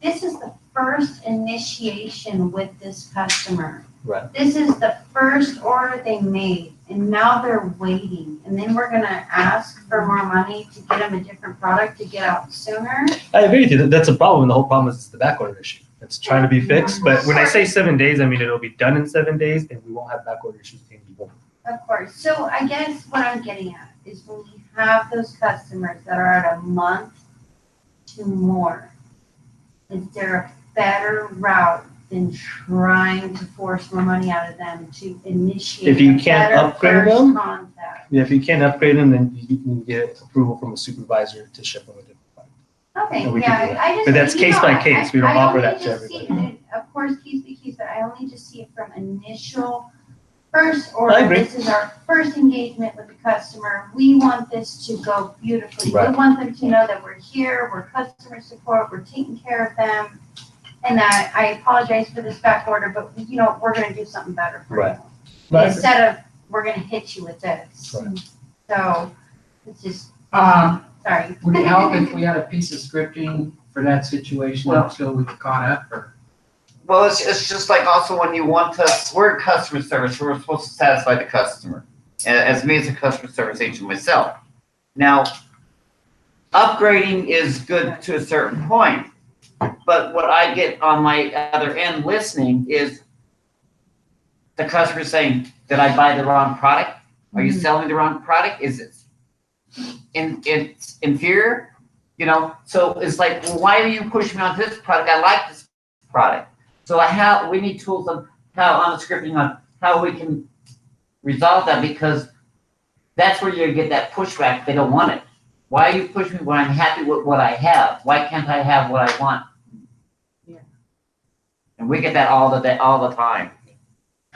this is the first initiation with this customer. Right. This is the first order they made, and now they're waiting. And then we're gonna ask for more money to get them a different product to get out sooner. I agree with you. That's a problem. And the whole problem is the backorder issue. It's trying to be fixed. But when I say 7 days, I mean it'll be done in 7 days, and we won't have backorder issues anymore. Of course. So I guess what I'm getting at is when we have those customers that are at a month to more, is there a better route than trying to force more money out of them to initiate If you a can't better upgrade first them, contact? Yeah, if you can't upgrade them, then you can get approval from a supervisor to ship them a different product. Okay, Yeah, we can do yeah, I just. But that's case by I- case. We don't I offer only that to just see everybody. it, Of course, case by case, but I only just see it from initial first I order. agree. This is our first engagement with the customer. We want this to go beautifully. We Right. want them to know that we're here, we're customer support, we're taking care of them. And I apologize for this back order, but we're gonna do something better for Right. you. Right. Instead of, we're gonna hit you with this. Right. So, it's just, sorry. Would it help if we had a piece of scripting for that situation until we caught up, or? Well, it's just like also when you want to, we're in customer service, we're supposed to satisfy the customer. As me as a customer service agent myself. Now, upgrading is good to a certain point, But what I get on my other end listening is the customer saying, did I buy the wrong product? Are you selling the wrong product? Is it it's inferior? You know, so it's like, well, why are you pushing me on this product? I like this product. So we need tools on how, on the scripting on how we can resolve that, because that's where you get that pushback. They don't want it. Why are you pushing me when I'm happy with what I have? Why can't I have what I want? Yeah. And we get that all the time.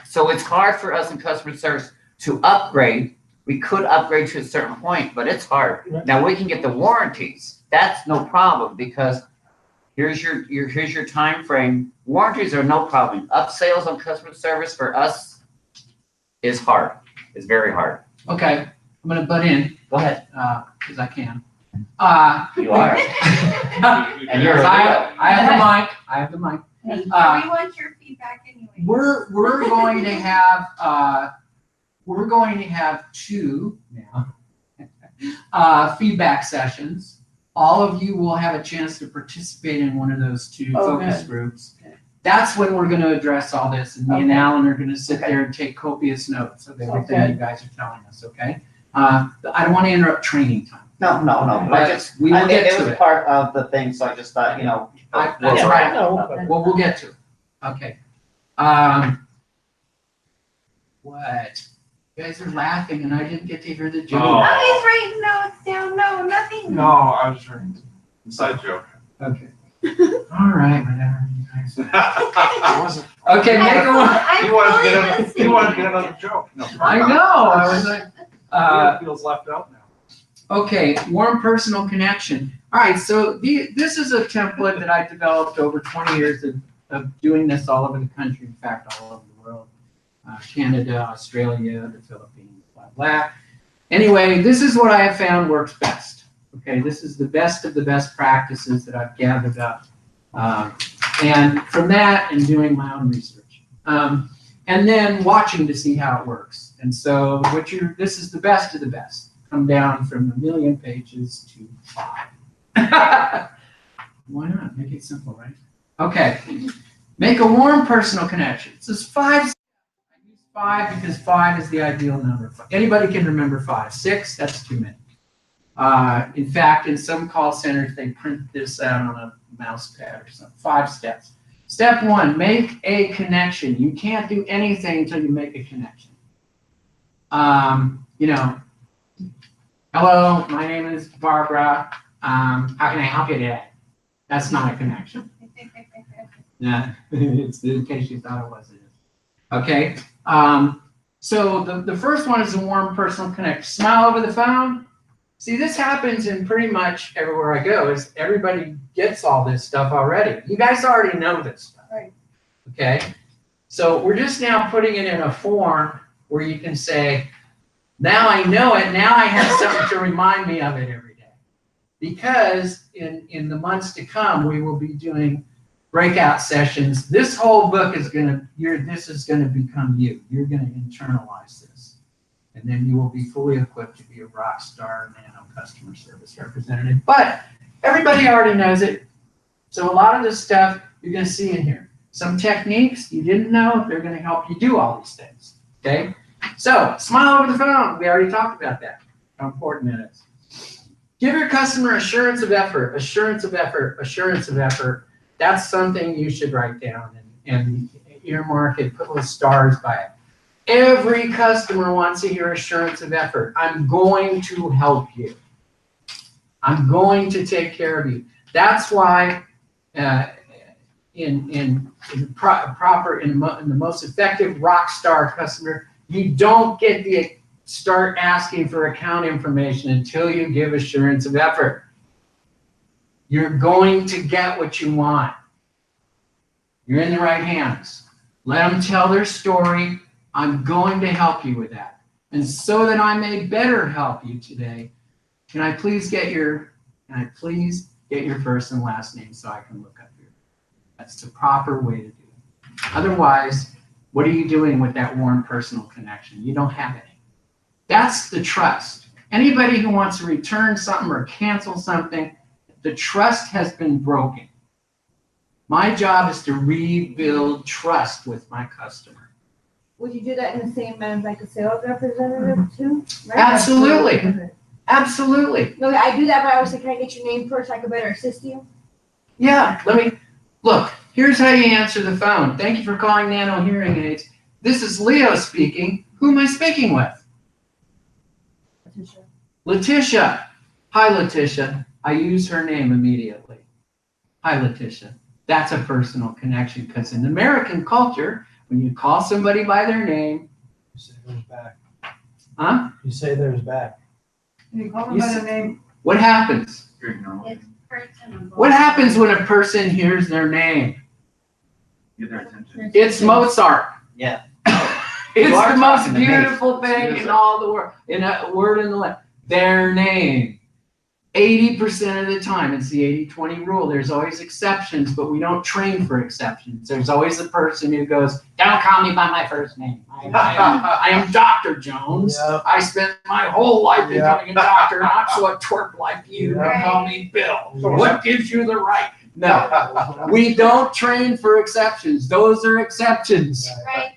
So it's hard for us in customer service to upgrade. We could upgrade to a certain point, but it's hard. Right. Now we can get the warranties. That's no problem, because here's your time frame. Warranties are no problem. Upsales on customer service for us is hard. It's very hard. Okay, I'm gonna butt in, Go ahead. because I can. You are. And you're I have the mic, I have the mic. We want your feedback anyway. We're going to have 2 now feedback sessions. All of you will have a chance to participate in one of those 2 focus groups. That's when we're going to address all this, and me and Alan are going to sit there and take copious notes of everything you guys are telling us. Okay? I don't want to interrupt training time. No. We will get it to was it. part of the thing, so I just thought, That's right. Well, we'll get to it. Okay. What? You guys are laughing, and I didn't get to hear the joke. Oh. Oh, he's writing notes down. No, nothing. No, I was trying to. Inside joke. Okay. All right, whatever you guys. I wasn't. Okay, make a one. He wanted to get another joke. No. I know. I was like, He feels left out now. okay, warm personal connection. All right, so this is a template that I developed over 20 years of doing this all over the country. In fact, all over the world. Canada, Australia, the Philippines, blah, blah. Anyway, this is what I have found works best. Okay, this is the best of the best practices that I've gathered up. And from that, and doing my own research. And then watching to see how it works. And so this is the best of the best. Come down from 1 million pages to 5. Why not? Make it simple, right? Okay. Make a warm personal connection. This is 5. I use 5 because 5 is the ideal number. Anybody can remember 5. 6, that's too many. In fact, in some call centers, they print this out on a mouse pad or something. 5 steps. Step 1, make a connection. You can't do anything until you make a connection. Hello, my name is Barbara. How can I help you today? That's not a connection. Yeah, it's in case you thought it was. It is. Okay. So the first one is a warm personal connection. Smile over the phone. See, this happens in pretty much everywhere I go. Is everybody gets all this stuff already? You guys already know this stuff. Right. Okay. So we're just now putting it in a form where you can say, now I know it. Now I have something to remind me of it every day. Because in the months to come, we will be doing breakout sessions. This whole book is this is gonna become you. You're gonna internalize this. And then you will be fully equipped to be a rock star nano customer service representative. But everybody already knows it. So a lot of this stuff you're gonna see in here. Some techniques you didn't know, they're gonna help you do all these things, okay? So, smile over the phone. We already talked about that, how important that is. Give your customer assurance of effort, assurance of effort, assurance of effort. That's something you should write down and earmark it, put little stars by it. Every customer wants to hear assurance of effort. I'm going to help you. I'm going to take care of you. That's why in the most effective rock star customer, you don't get to start asking for account information until you give assurance of effort. You're going to get what you want. You're in the right hands. Let them tell their story. I'm going to help you with that. And so that I may better help you today, can I please get your first and last name so I can look up your. That's the proper way to do it. Otherwise, what are you doing with that warm personal connection? You don't have any. That's the trust. Anybody who wants to return something or cancel something, the trust has been broken. My job is to rebuild trust with my customer. Would you do that in the same as like a sales representative too? Right? Absolutely. Absolutely. No, I do that, but I was like, can I get your name first so I can better assist you? Yeah, look, here's how you answer the phone. Thank you for calling Nano Hearing Aids. This is Leo speaking. Who am I speaking with? Letitia. Hi, Letitia. I use her name immediately. Hi, Letitia. That's a personal connection because in American culture, when you call somebody by their name, You say there's back. huh? You say there's back. You call them You by s- their name. What happens? You're ignoring. It's personable. What happens when a person hears their name? Get their attention. It's Mozart. Yeah. It's You are the most talking to me. beautiful thing in all the world. In a word in the language. Their name. 80% of the time, it's the 80-20 rule. There's always exceptions, but we don't train for exceptions. There's always the person who goes, don't call me by my first name. I am Dr. Jones. Yep. I spent my whole life Yep. becoming a doctor, not so a twerp like you. Yep. Call me Bill. Yep. What gives you the right? No, we don't train for exceptions. Those are exceptions. Right,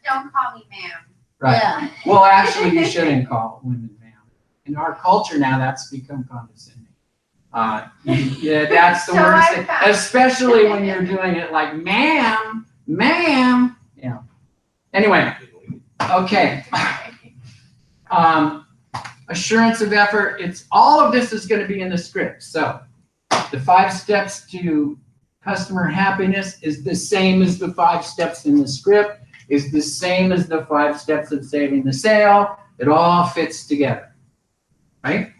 don't call me ma'am. Right. Yeah. Well, actually, you shouldn't call women ma'am. In our culture now, that's become condescending. Yeah, that's the So worst I thing, found- especially when you're doing it like ma'am. Yeah. Anyway, okay. Assurance of effort. It's all of this is going to be in the script. So the 5 steps to customer happiness is the same as the 5 steps in the script, is the same as the 5 steps of saving the sale. It all fits together. Right?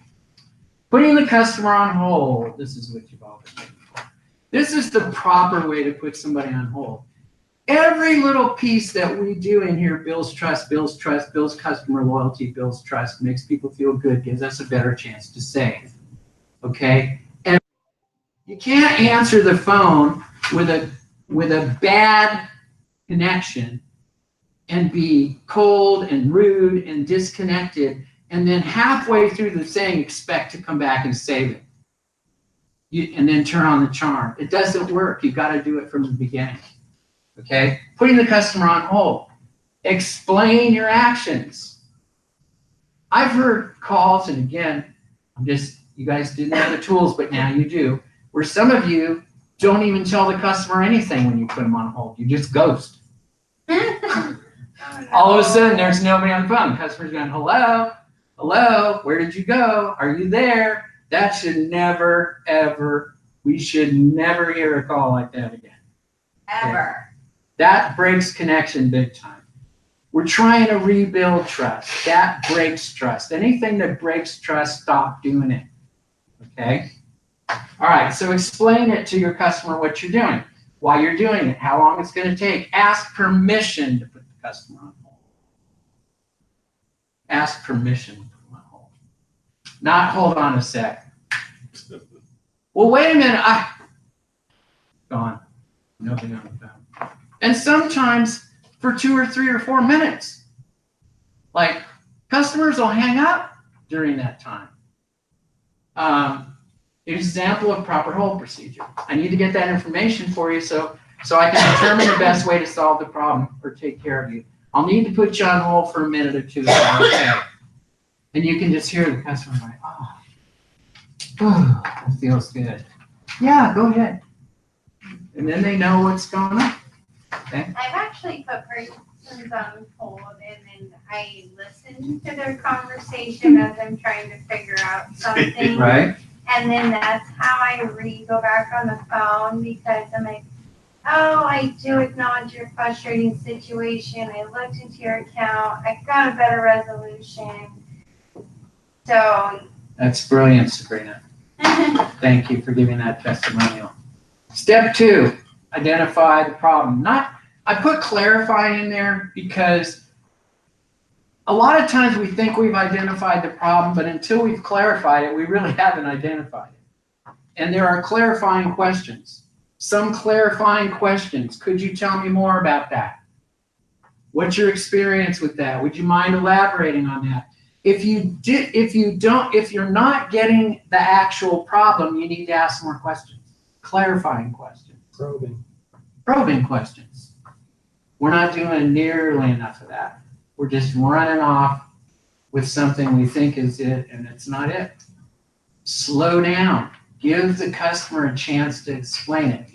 Putting the customer on hold. This is what you've all been waiting for. This is the proper way to put somebody on hold. Every little piece that we do in here builds trust, builds customer loyalty, builds trust, makes people feel good, gives us a better chance to save. Okay? And you can't answer the phone with a bad connection and be cold and rude and disconnected, and then halfway through the thing expect to come back and save it. And then turn on the charm. It doesn't work. You've got to do it from the beginning. Okay? Putting the customer on hold. Explain your actions. I've heard calls, and again, you guys didn't have the tools, but now you do, where some of you don't even tell the customer anything when you put them on hold. You just ghost. All of a sudden, there's nobody on the phone. Customer's going, hello, where did you go? Are you there? That should never, ever, we should never hear a call like that again. Ever. That breaks connection big time. We're trying to rebuild trust. That breaks trust. Anything that breaks trust, stop doing it. Okay? All right, so explain it to your customer what you're doing, why you're doing it, how long it's going to take. Ask permission to put the customer on hold. Ask permission to put them on hold. Not hold on a sec. Well, wait a minute. Gone. Nobody on the phone. And sometimes for 2 or 3 or 4 minutes. Like, customers will hang up during that time. Example of proper hold procedure. I need to get that information for you so I can determine the best way to solve the problem or take care of you. I'll need to put you on hold for a minute or two. Okay. And you can just hear the customer like, oh, that feels good. Yeah, go ahead. And then they know what's going on. Okay. I've actually put persons on hold and then I listen to their conversation as I'm trying to figure out something. Right. And then that's how I go back on the phone because I'm like, oh, I do acknowledge your frustrating situation. I looked into your account. I got a better resolution. So. That's brilliant, Sabrina. Thank you for giving that testimonial. Step 2, identify the problem. I put clarify in there because a lot of times we think we've identified the problem, but until we've clarified it, we really haven't identified it. And there are clarifying questions. Some clarifying questions. Could you tell me more about that? What's your experience with that? Would you mind elaborating on that? If you're not getting the actual problem, you need to ask more questions. Clarifying questions. Probing questions. We're not doing nearly enough of that. We're just running off with something we think is it, and it's not it. Slow down. Give the customer a chance to explain it.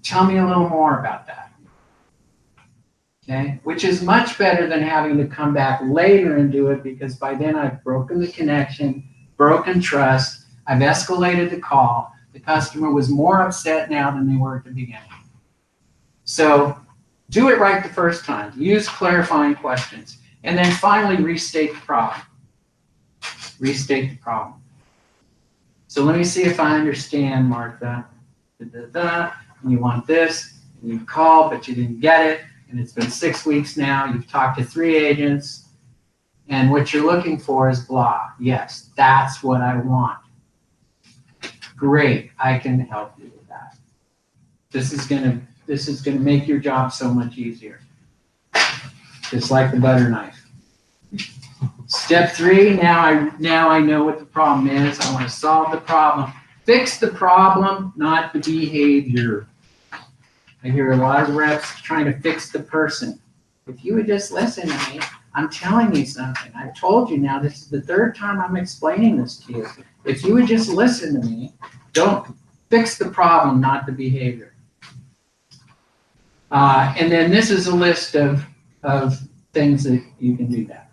Tell me a little more about that. Okay? Which is much better than having to come back later and do it, because by then I've broken the connection, broken trust, I've escalated the call. The customer was more upset now than they were at the beginning. So do it right the first time. Use clarifying questions. And then finally restate the problem. Restate the problem. So let me see if I understand, Martha. You want this, and you called, but you didn't get it, and it's been 6 weeks now. You've talked to 3 agents, and what you're looking for is blah. Yes, that's what I want. Great, I can help you with that. This is gonna make your job so much easier. Just like the butter knife. Step 3, now I know what the problem is. I want to solve the problem. Fix the problem, not the behavior. I hear a lot of reps trying to fix the person. If you would just listen to me, I'm telling you something. I've told you now, this is the 3rd time I'm explaining this to you. If you would just listen to me, don't fix the problem, not the behavior. And then this is a list of things that you can do that.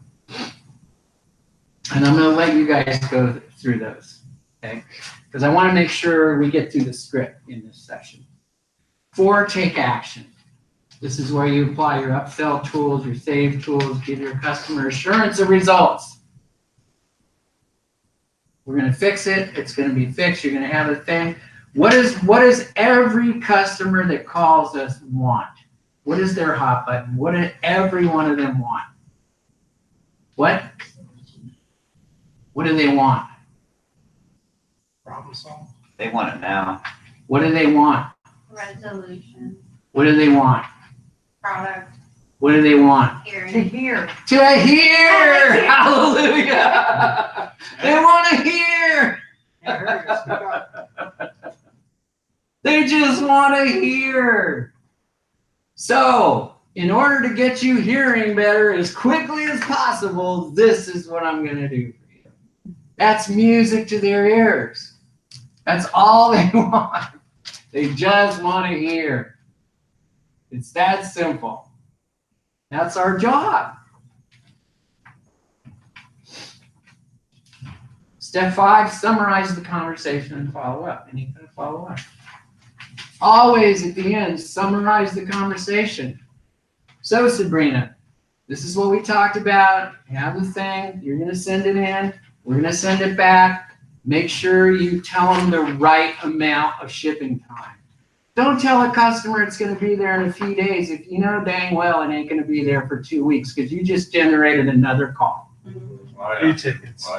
And I'm going to let you guys go through those, okay? Because I want to make sure we get through the script in this session. 4, take action. This is where you apply your upsell tools, your save tools, give your customer assurance of results. We're going to fix it. It's going to be fixed. You're going to have a thing. What does every customer that calls us want? What is their hot button? What do every one of them want? What? What do they want? Problem solved. They want it now. What do they want? Resolution, What do they want? product, What do they want? hearing. To hear. To hear! Hallelujah! They want to hear! They just want to hear. So, in order to get you hearing better as quickly as possible, this is what I'm going to do for you. That's music to their ears. That's all they want. They just want to hear. It's that simple. That's our job. Step 5, summarize the conversation and follow up. And you're going to follow up. Always at the end, summarize the conversation. So, Sabrina, this is what we talked about. You have the thing. You're going to send it in. We're going to send it back. Make sure you tell them the right amount of shipping time. Don't tell a customer it's going to be there in a few days if you know dang well it ain't going to be there for 2 weeks because you just generated another call. New tickets.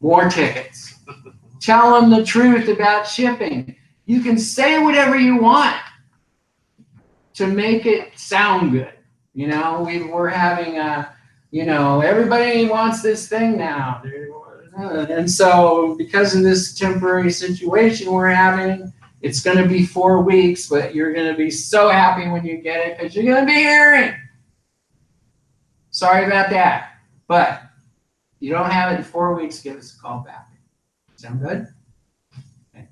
More tickets. Tell them the truth about shipping. You can say whatever you want to make it sound good. You know, we're having everybody wants this thing now. And so because of this temporary situation we're having, it's going to be 4 weeks, but you're going to be so happy when you get it because you're going to be hearing. Sorry about that. But if you don't have it in 4 weeks, give us a call back. Sound good? Okay.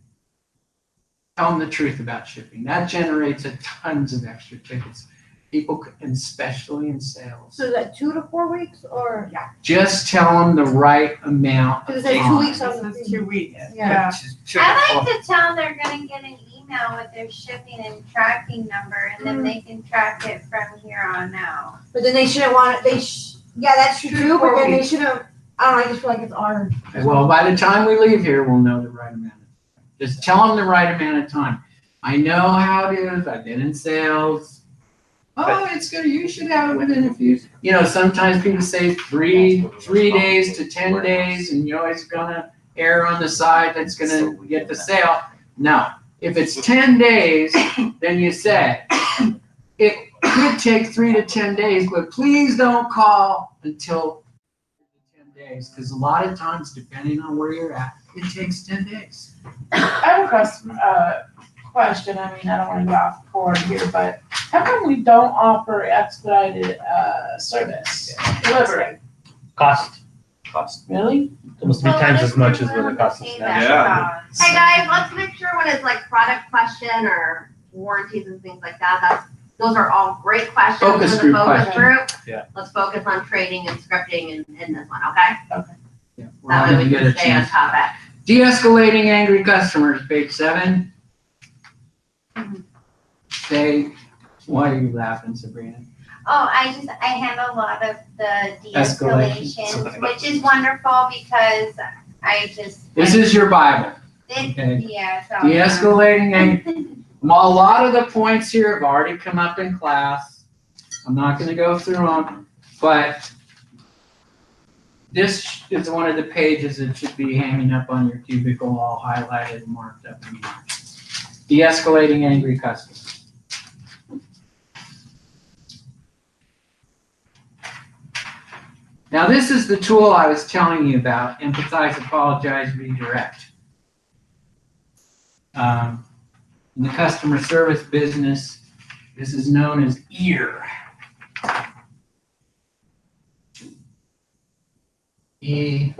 Tell them the truth about shipping. That generates tons of extra tickets. People, and especially in sales. So is that 2 to 4 weeks or? Yeah. Just tell them the right amount of Because it's time. 2 weeks on the. This is 2 weeks. Yeah. I like to tell them they're gonna get an email with their shipping and tracking number, and then they can track it from here on out. But then they shouldn't want it, yeah, that's true, but then they shouldn't, I don't know, I just feel like it's our. Well, by the time we leave here, we'll know the right amount of time. Just tell them the right amount of time. I know how it is. I've been in sales. Oh, it's good. You should have it within a few. You know, sometimes people say three days to 10 days, and you're always gonna err on the side that's gonna get the sale. No, if it's 10 days, then you say it could take 3 to 10 days, but please don't call until 10 days, because a lot of times, depending on where you're at, it takes 10 days. I have a question. question, I mean, I don't wanna go off board here, but how come we don't offer expedited, service delivery? Cost, Really? almost 3 times as much as what it costs us now. Yeah. Hey guys, let's make sure when it's like product question or warranties and things like that, those are all great questions Focus for the group focus question. group. Yeah. Let's focus on training and scripting in this one, okay? Yeah, we're not That way gonna we get a can stay on chance. topic. De-escalating angry customers, page 7. Say, why are you laughing, Sabrina? Oh, I handle a lot of the Escalations. de-escalations, which is wonderful because I just. This is your Bible. okay. Yeah, so. De-escalating anger. A lot of the points here have already come up in class. I'm not gonna go through them, but this is one of the pages that should be hanging up on your cubicle, all highlighted and marked up in marks. De-escalating angry customers. Now, this is the tool I was telling you about, empathize, apologize, redirect. In the customer service business, this is known as EAR. E-A-R.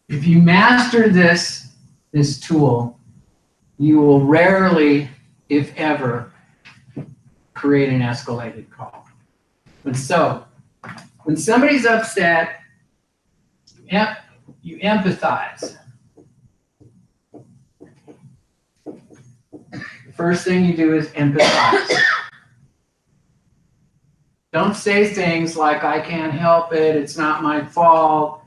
If you master this tool, you will rarely, if ever, create an escalated call. And so, when somebody's upset, you empathize. The first thing you do is empathize. Don't say things like, I can't help it, it's not my fault,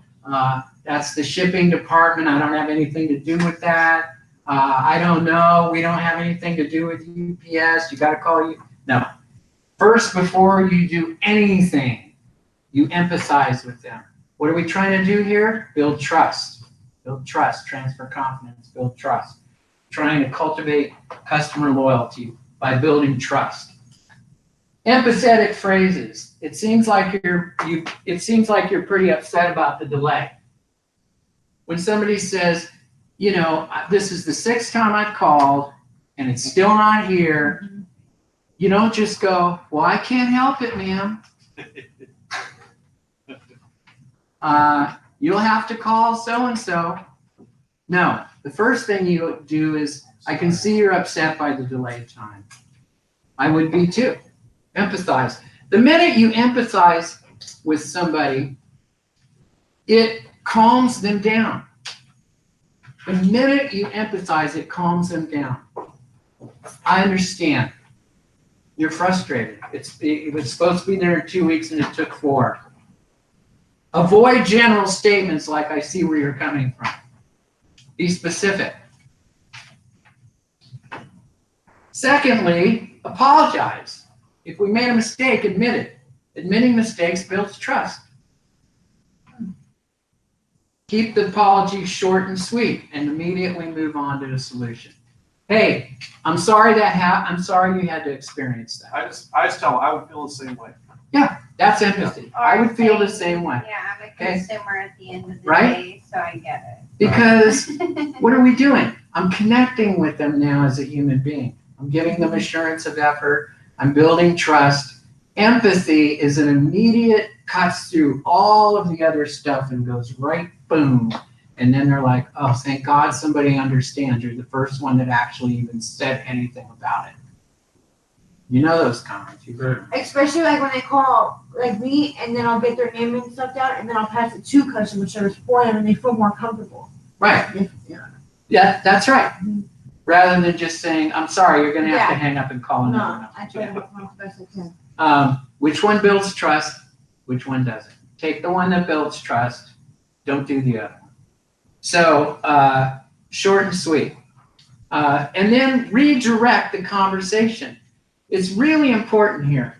that's the shipping department, I don't have anything to do with that, I don't know, we don't have anything to do with UPS, you gotta call you. No. First, before you do anything, you empathize with them. What are we trying to do here? Build trust. Build trust, transfer confidence, build trust. Trying to cultivate customer loyalty by building trust. Empathetic phrases. It seems like you're pretty upset about the delay. When somebody says, you know, this is the 6th time I've called and it's still not here, you don't just go, well, I can't help it, ma'am. You'll have to call so-and-so. No, the first thing you do is, I can see you're upset by the delayed time. I would be too. Empathize. The minute you empathize with somebody, it calms them down. The minute you empathize, it calms them down. I understand. You're frustrated. It was supposed to be there in 2 weeks and it took 4. Avoid general statements like, I see where you're coming from. Be specific. Secondly, apologize. If we made a mistake, admit it. Admitting mistakes builds trust. Keep the apology short and sweet and immediately move on to the solution. Hey, I'm sorry I'm sorry you had to experience that. I just tell them I would feel the same way. Yeah, that's empathy. I would feel the same way. Yeah, I'm a Okay. consumer at the end of the Right? day, so I get Because it. what are we doing? I'm connecting with them now as a human being. I'm giving them assurance of effort. I'm building trust. Empathy is an immediate cuts through all of the other stuff and goes right boom. And then they're like, oh, thank God somebody understands. You're the first one that actually even said anything about it. You know those comments, you've heard them. Especially like when they call like me and then I'll get their name and stuff down and then I'll pass it to customer service for them and they feel more comfortable. Right. Yeah, that's right. Rather than just saying, I'm sorry, you're gonna have to hang up and call another No, number. I try to help them as best I can. Which one builds trust? Which one doesn't? Take the one that builds trust. Don't do the other one. So short and sweet. And then redirect the conversation. It's really important here.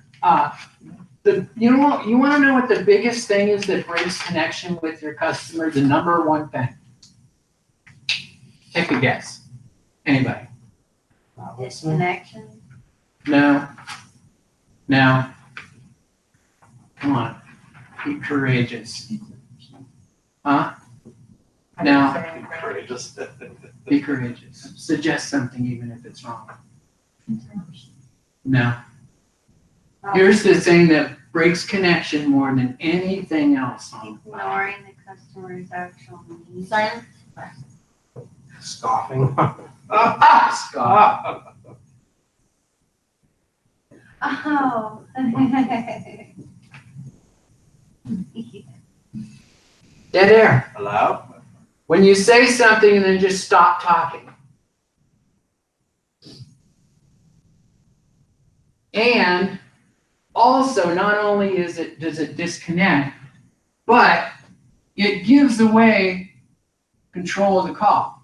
You want to know what the biggest thing is that brings connection with your customer? The number one thing. Take a guess. Anybody? Disconnection. No. No. Come on. Be courageous. Huh? I didn't No. say anything. Courageous. Be courageous. Suggest something even if it's wrong. No. Here's the thing that breaks connection more than anything else on the planet. Ignoring the customer's actual needs. Silence. Scoffing. Scott. Oh. Dead air. Hello? When you say something and then just stop talking. And also, not only does it disconnect, but it gives away control of the call.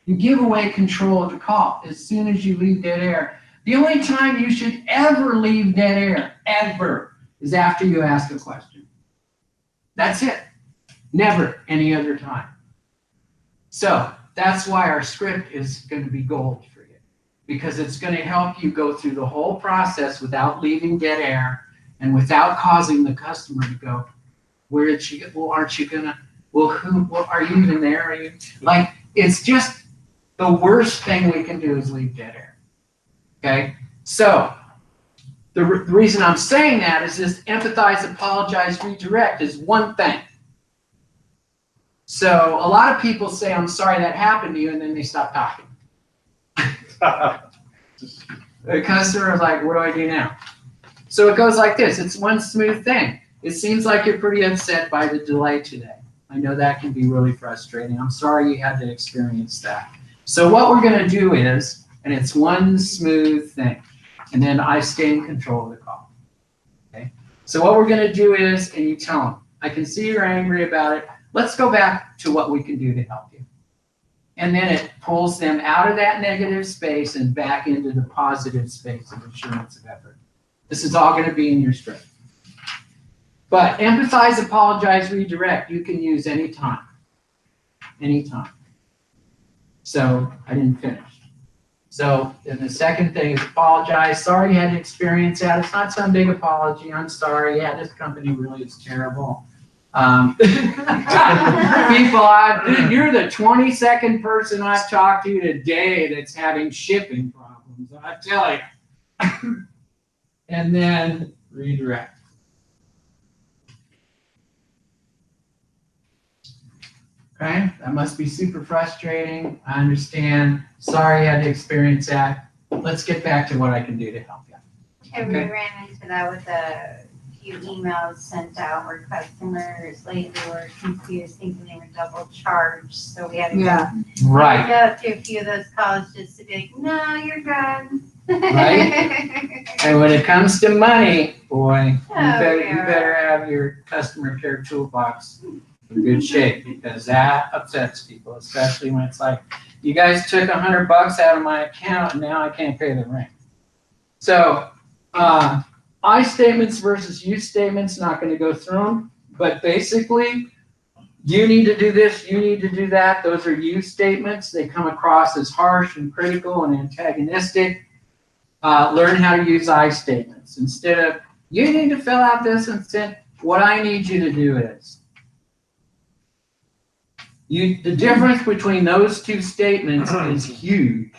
You give away control of the call as soon as you leave dead air. The only time you should ever leave dead air, ever, is after you ask a question. That's it. Never any other time. So that's why our script is going to be gold for you, because it's going to help you go through the whole process without leaving dead air and without causing the customer to go, where did she get? Well, aren't you gonna? Well, who? Well, are you even there? Are you like? It's just the worst thing we can do is leave dead air. Okay, so the reason I'm saying that is this: empathize, apologize, redirect is one thing. So a lot of people say, I'm sorry that happened to you, and then they stop talking. The customer is like, what do I do now? So it goes like this. It's one smooth thing. It seems like you're pretty upset by the delay today. I know that can be really frustrating. I'm sorry you had to experience that. So what we're going to do is, and it's one smooth thing, and then I stay in control of the call. Okay? So what we're going to do is, and you tell them, I can see you're angry about it. Let's go back to what we can do to help you. And then it pulls them out of that negative space and back into the positive space of assurance of effort. This is all going to be in your script. But empathize, apologize, redirect, you can use anytime. Anytime. So I didn't finish. So then the second thing is apologize. Sorry you had to experience that. It's not some big apology. I'm sorry. Yeah, this company really is terrible. People, dude, you're the 22nd person I've talked to today that's having shipping problems. I tell you. And then redirect. Okay, that must be super frustrating. I understand. Sorry you had to experience that. Let's get back to what I can do to help you. And Okay. we ran into that with a few emails sent out where customers lately were confused, thinking they were double charged, so we had to Right. go through a few of those calls just to be like, no, you're good. Right. And when it comes to money, boy, you better yeah. have your customer care toolbox in good shape, because that upsets people, especially when it's like, you guys took $100 out of my account and now I can't pay the rent. So, I statements versus you statements, not going to go through them, but basically, you need to do this, you need to do that. Those are you statements. They come across as harsh and critical and antagonistic. Learn how to use I statements. Instead of, you need to fill out this and send, what I need you to do is, the difference between those two statements is huge.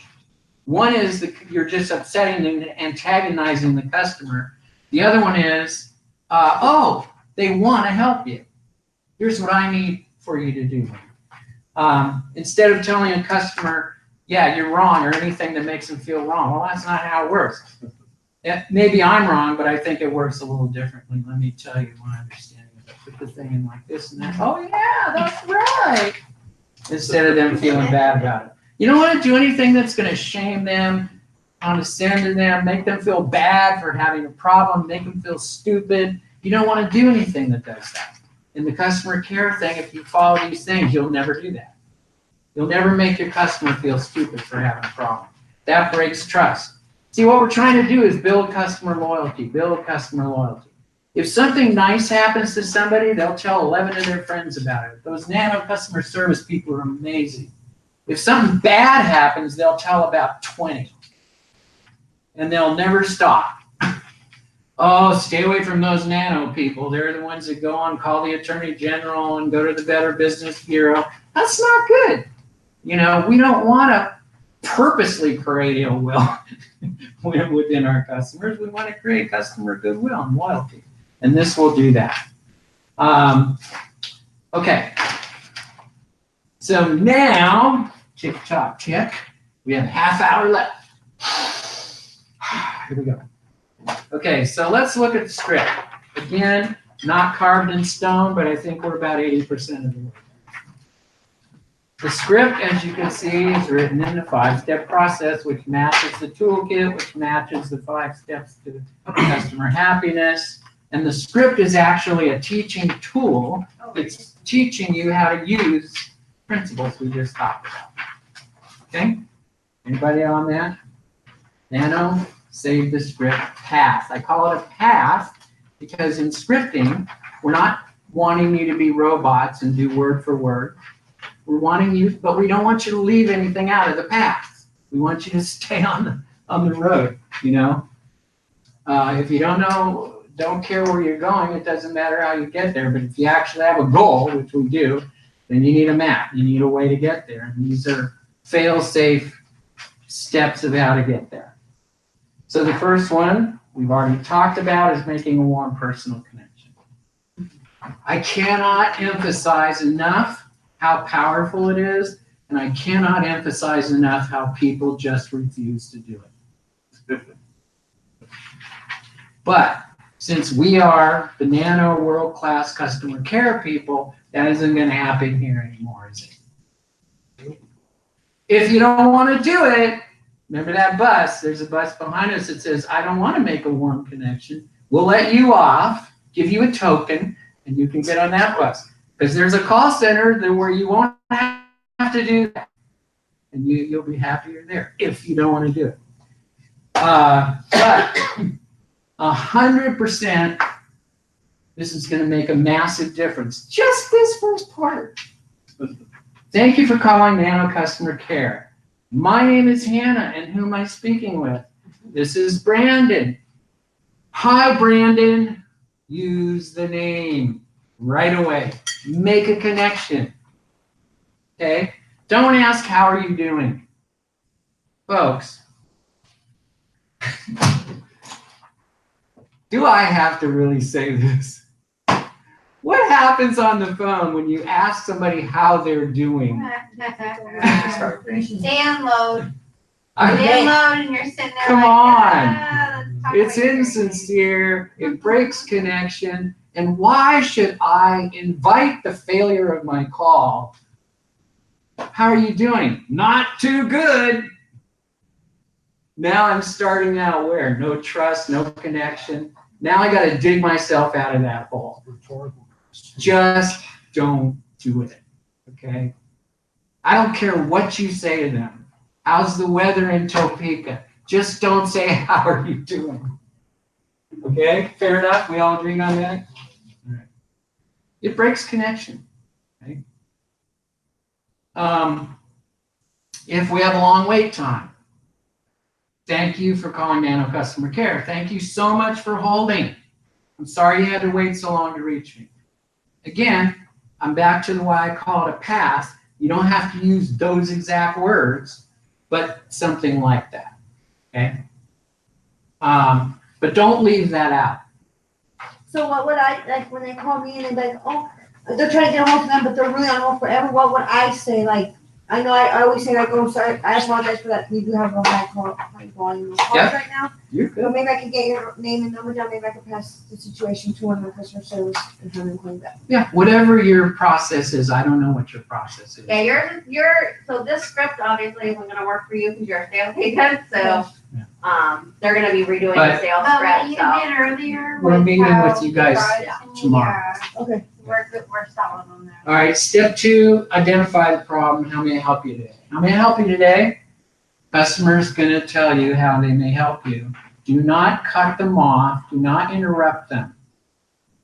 One is you're just upsetting and antagonizing the customer. The other one is, oh, they want to help you. Here's what I need for you to do. Instead of telling a customer, yeah, you're wrong, or anything that makes them feel wrong. Well, that's not how it works. Maybe I'm wrong, but I think it works a little differently. Let me tell you my understanding of it. Put the thing in like this and that. Oh, yeah, that's right. Instead of them feeling bad about it. You don't want to do anything that's going to shame them, condescend to them, make them feel bad for having a problem, make them feel stupid. You don't want to do anything that does that. In the customer care thing, if you follow these things, you'll never do that. You'll never make your customer feel stupid for having a problem. That breaks trust. See, what we're trying to do is build customer loyalty, build customer loyalty. If something nice happens to somebody, they'll tell 11 of their friends about it. Those nano customer service people are amazing. If something bad happens, they'll tell about 20. And they'll never stop. Oh, stay away from those nano people. They're the ones that go on, call the attorney general and go to the Better Business Bureau. That's not good. You know, we don't want to purposely create ill will within our customers. We want to create customer goodwill and loyalty. And this will do that. Okay. So now, tick tock tick. We have half hour left. Here we go. Okay, so let's look at the script. Again, not carved in stone, but I think we're about 80% of the way. The script, as you can see, is written in the 5-step process, which matches the toolkit, which matches the 5 steps to customer happiness. And the script is actually a teaching tool. It's teaching you how to use principles we just talked about. Okay? Anybody on that? Nano, save the script, pass. I call it a pass because in scripting, we're not wanting you to be robots and do word for word. We're wanting you, but we don't want you to leave anything out of the pass. We want you to stay on the road, you know? If you don't care where you're going, it doesn't matter how you get there. But if you actually have a goal, which we do, then you need a map. You need a way to get there. And these are fail-safe steps of how to get there. So the first one we've already talked about is making a warm personal connection. I cannot emphasize enough how powerful it is, and I cannot emphasize enough how people just refuse to do it. But since we are the nano world-class customer care people, that isn't going to happen here anymore, is it? If you don't want to do it, remember that bus? There's a bus behind us that says, I don't want to make a warm connection. We'll let you off, give you a token, and you can get on that bus. Because there's a call center where you won't have to do that. And you'll be happier there if you don't want to do it. But 100%, this is going to make a massive difference. Just this first part. Thank you for calling Nano Customer Care. My name is Hannah, and who am I speaking with? This is Brandon. Hi, Brandon. Use the name right away. Make a connection. Okay? Don't ask, how are you doing? Folks, do I have to really say this? What happens on the phone when you ask somebody how they're doing? Download. Download and you're sitting there Come like, on. let's talk It's about your insincere. It breaks connection. And why should I invite the failure of my call? How are you doing? Not too good. Now I'm starting out where? No trust, no connection. Now I got to dig myself out of that hole. Just don't do it, okay? I don't care what you say to them. How's the weather in Topeka? Just don't say, how are you doing? Okay, fair enough? We all agree on that? All right. It breaks connection, okay? If we have a long wait time, thank you for calling Nano Customer Care. Thank you so much for holding. I'm sorry you had to wait so long to reach me. Again, I'm back to why I call it a pass. You don't have to use those exact words, but something like that, okay? But don't leave that out. So what would I, like, when they call me and they're like, oh, they're trying to get a hold of them, but they're really on hold forever, what would I say? Like, I know I always say, like, oh, sorry, I apologize for that. We do have a high volume of calls right now. You're So maybe I could get your name and number down. Maybe I could pass the situation to one of the customer service and have them call you back. Yeah, whatever your process is. I don't know what your process is. Yeah, so this script obviously isn't gonna work for you because you're a sales agent, so, they're gonna be redoing But- the sales What script, you so. did earlier. We're with meeting how with you guys brought to tomorrow. me, Okay. We're selling them there. All right, step 2, identify the problem. How may I help you today? How may I help you today? Customer's gonna tell you how they may help you. Do not cut them off. Do not interrupt them.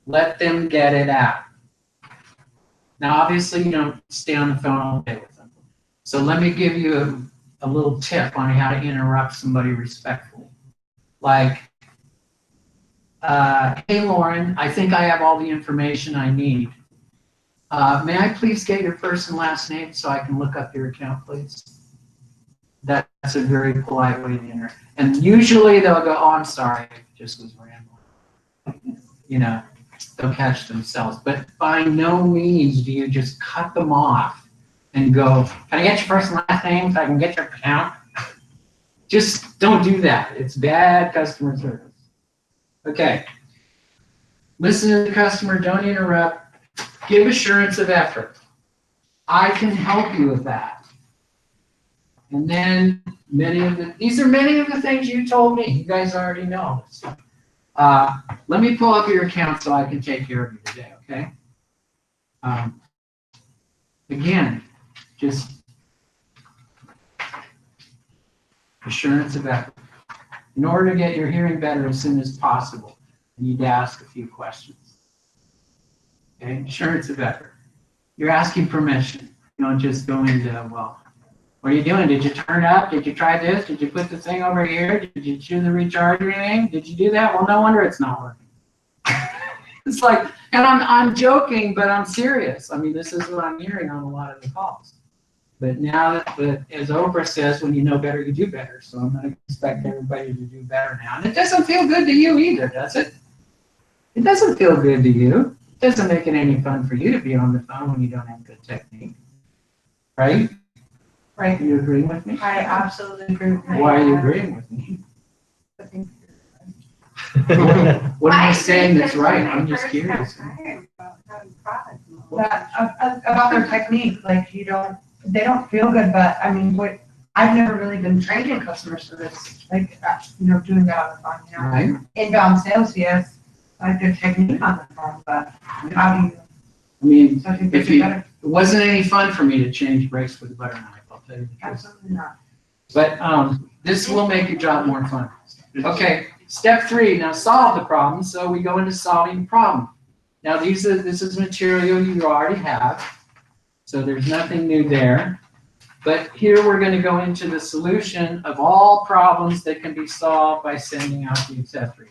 Let them get it out. Now, obviously, you don't stay on the phone all day with them. So let me give you a little tip on how to interrupt somebody respectfully. Like, Hey Lauren, I think I have all the information I need. May I please get your first and last name so I can look up your account, please? That's a very polite way to enter. And usually they'll go, oh, I'm sorry, it just was random. You know, they'll catch themselves. But by no means do you just cut them off and go, can I get your first and last name so I can get your account? Just don't do that. It's bad customer service. Okay. Listen to the customer, don't interrupt. Give assurance of effort. I can help you with that. And then these are many of the things you told me. You guys already know this. Let me pull up your account so I can take care of you today, okay? Again, just assurance of effort. In order to get your hearing better as soon as possible, you need to ask a few questions. Okay, assurance of effort. You're asking permission. You don't just go into, well, what are you doing? Did you turn up? Did you try this? Did you put the thing over here? Did you choose the recharger thing? Did you do that? Well, no wonder it's not working. It's like, and I'm joking, but I'm serious. I mean, this is what I'm hearing on a lot of the calls. But now, as Oprah says, when you know better, you do better. So I'm going to expect everybody to do better now. And it doesn't feel good to you either, does it? It doesn't feel good to you. It doesn't make it any fun for you to be on the phone when you don't have good technique. Right? Right. Are you agreeing with me? I absolutely agree with you. Why are you agreeing with me? What am I saying that's right? I'm just curious. About their technique, like they don't feel good, but I mean, I've never really been trained in customer service, like, doing that on the phone, Right. Inbound sales, yes, like good technique on the phone, but how do you? I mean, So I think they if do you, better. it wasn't any fun for me to change brakes with a butter knife, I'll tell you the truth. Absolutely not. But this will make your job more fun. Okay, step 3, now solve the problem. So we go into solving the problem. Now this is material you already have, so there's nothing new there. But here we're going to go into the solution of all problems that can be solved by sending out the accessory.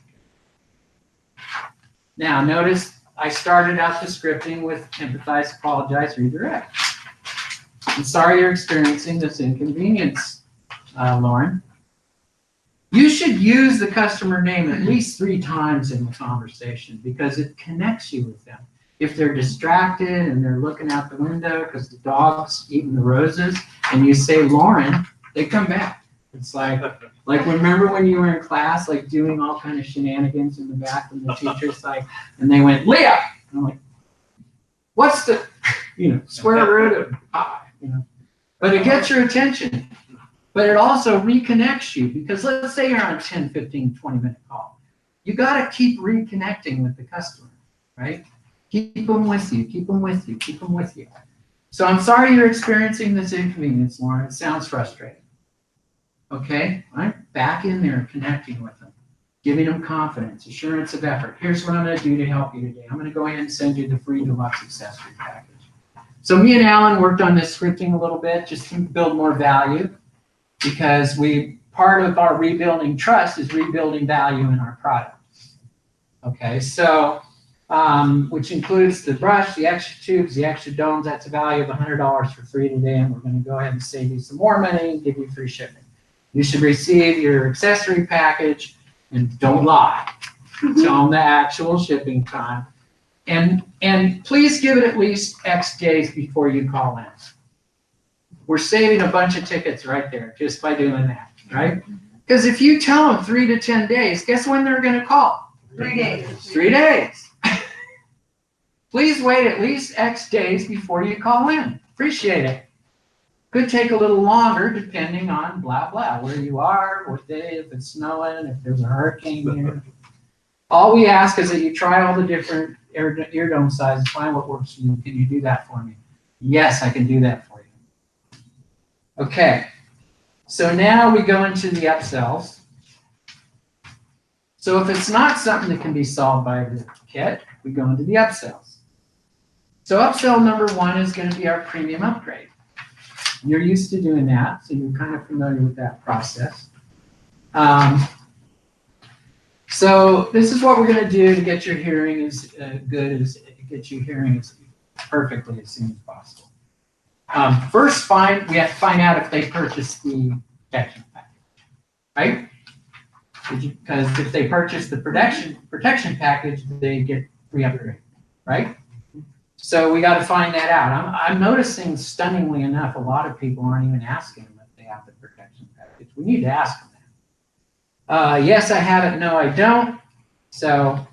Now notice I started out the scripting with empathize, apologize, redirect. I'm sorry you're experiencing this inconvenience, Lauren. You should use the customer name at least 3 times in the conversation because it connects you with them. If they're distracted and they're looking out the window because the dog's eating the roses and you say Lauren, they come back. It's like remember when you were in class, like doing all kind of shenanigans in the back and the teacher's like, and they went, Leah! And I'm like, what's the, square root of pi, But it gets your attention. But it also reconnects you because let's say you're on a 10, 15, 20-minute call. You got to keep reconnecting with the customer, right? Keep them with you, keep them with you, keep them with you. So I'm sorry you're experiencing this inconvenience, Lauren. It sounds frustrating. Okay, all right, back in there connecting with them, giving them confidence, assurance of effort. Here's what I'm going to do to help you today. I'm going to go ahead and send you the free deluxe accessory package. So me and Alan worked on this scripting a little bit just to build more value. Because part of our rebuilding trust is rebuilding value in our product. Okay, so, which includes the brush, the extra tubes, the extra domes, that's a value of $100 for free today, and we're gonna go ahead and save you some more money and give you free shipping. You should receive your accessory package, and don't lie. Tell them the actual shipping time. And please give it at least X days before you call in. We're saving a bunch of tickets right there just by doing that, right? Because if you tell them 3 to 10 days, guess when they're going to call? 3 days. 3 days. Please wait at least X days before you call in. Appreciate it. Could take a little longer depending on blah, blah, where you are, what day, if it's snowing, if there's a hurricane here. All we ask is that you try all the different eardome sizes, find what works for you. Can you do that for me? Yes, I can do that for you. Okay, so now we go into the upsells. So if it's not something that can be solved by the kit, we go into the upsells. So upsell number 1 is going to be our premium upgrade. You're used to doing so you're kind of familiar with that process. So this is what we're gonna do to get your hearing as good as, get your hearing as perfectly as soon as possible. First, we have to find out if they purchased the protection package, right? Because if they purchase the protection package, they get free upgrade, right? So we got to find that out. I'm noticing, stunningly enough, a lot of people aren't even asking them if they have the protection package. We need to ask them that. Yes, I have it. No, I don't. So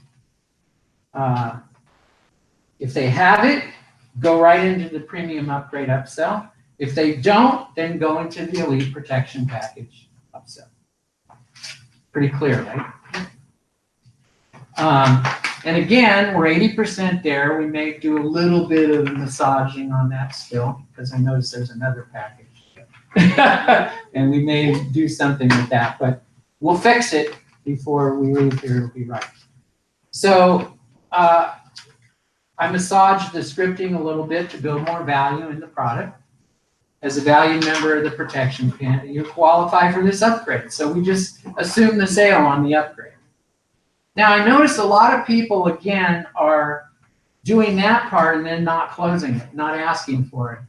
if they have it, go right into the premium upgrade upsell. If they don't, then go into the elite protection package upsell. Pretty clear, right? And again, we're 80% there. We may do a little bit of massaging on that still, because I noticed there's another package. And we may do something with that, but we'll fix it before we leave here. It'll be right. So I massaged the scripting a little bit to build more value in the product. As a valued member of the protection plan, you qualify for this upgrade. So we just assume the sale on the upgrade. Now I notice a lot of people, again, are doing that part and then not closing it, not asking for it.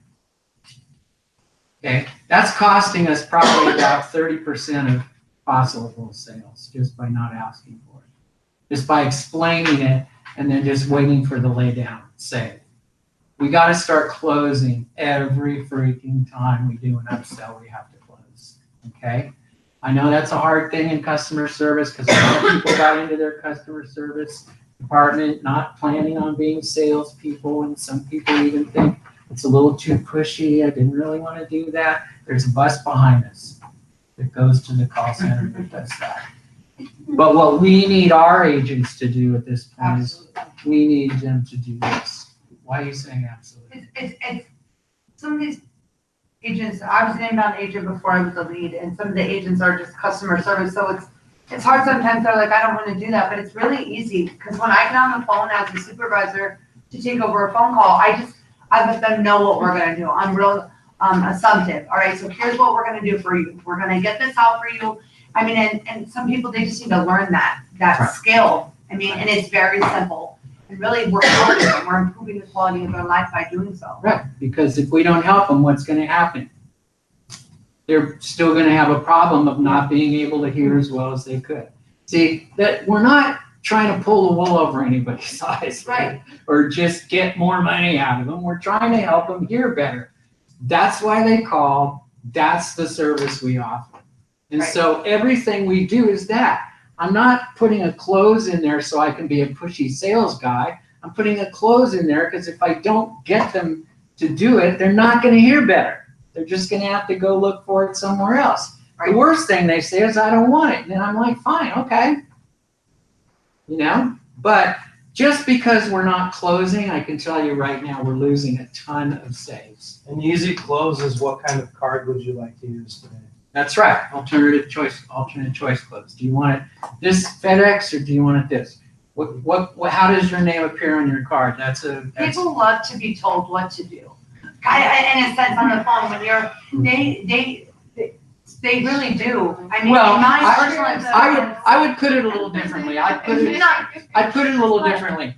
Okay, that's costing us probably about 30% of possible sales just by not asking for it. Just by explaining it and then just waiting for the lay down sale. We got to start closing every freaking time we do an upsell. We have to close. Okay. I know that's a hard thing in customer service because a lot of people got into their customer service department not planning on being salespeople, and some people even think it's a little too pushy. I didn't really want to do that. There's a bus behind us that goes to the call center that does that. But what we need our agents to do at this point is we need them to do this. Why are you saying absolutely? It's some of these agents, I was an inbound agent before I was a lead, and some of the agents are just customer service, so it's hard sometimes. They're like, I don't want to do that, but it's really easy, because when I get on the phone as a supervisor to take over a phone call, I let them know what we're gonna do. I'm real assumptive. All right, so here's what we're gonna do for you. We're gonna get this out for you. I mean, and some people, they just need to learn that Right. skill. I mean, and it's very simple. And really, we're helping them. We're improving the quality of their life by doing so. Right, because if we don't help them, what's going to happen? They're still going to have a problem of not being able to hear as well as they could. See, that we're not trying to pull the wool over anybody's eyes, Right. Or just get more money out of them. We're trying to help them hear better. That's why they call. That's the service we offer. And Right. so everything we do is that. I'm not putting a close in there so I can be a pushy sales guy. I'm putting a close in there because if I don't get them to do it, they're not going to hear better. They're just going to have to go look for it somewhere else. Right. The worst thing they say is, I don't want it. And then I'm like, fine, okay. You know, but just because we're not closing, I can tell you right now, we're losing a ton of saves. An easy close is what kind of card would you like to use today? That's right, alternate choice close. Do you want it this FedEx or do you want it this? How does your name appear on your card? People love to be told what to do. In a sense, on the phone, when they really do. I mean, Well, in my personal experience. I would put it a little differently. I'd put it a little differently.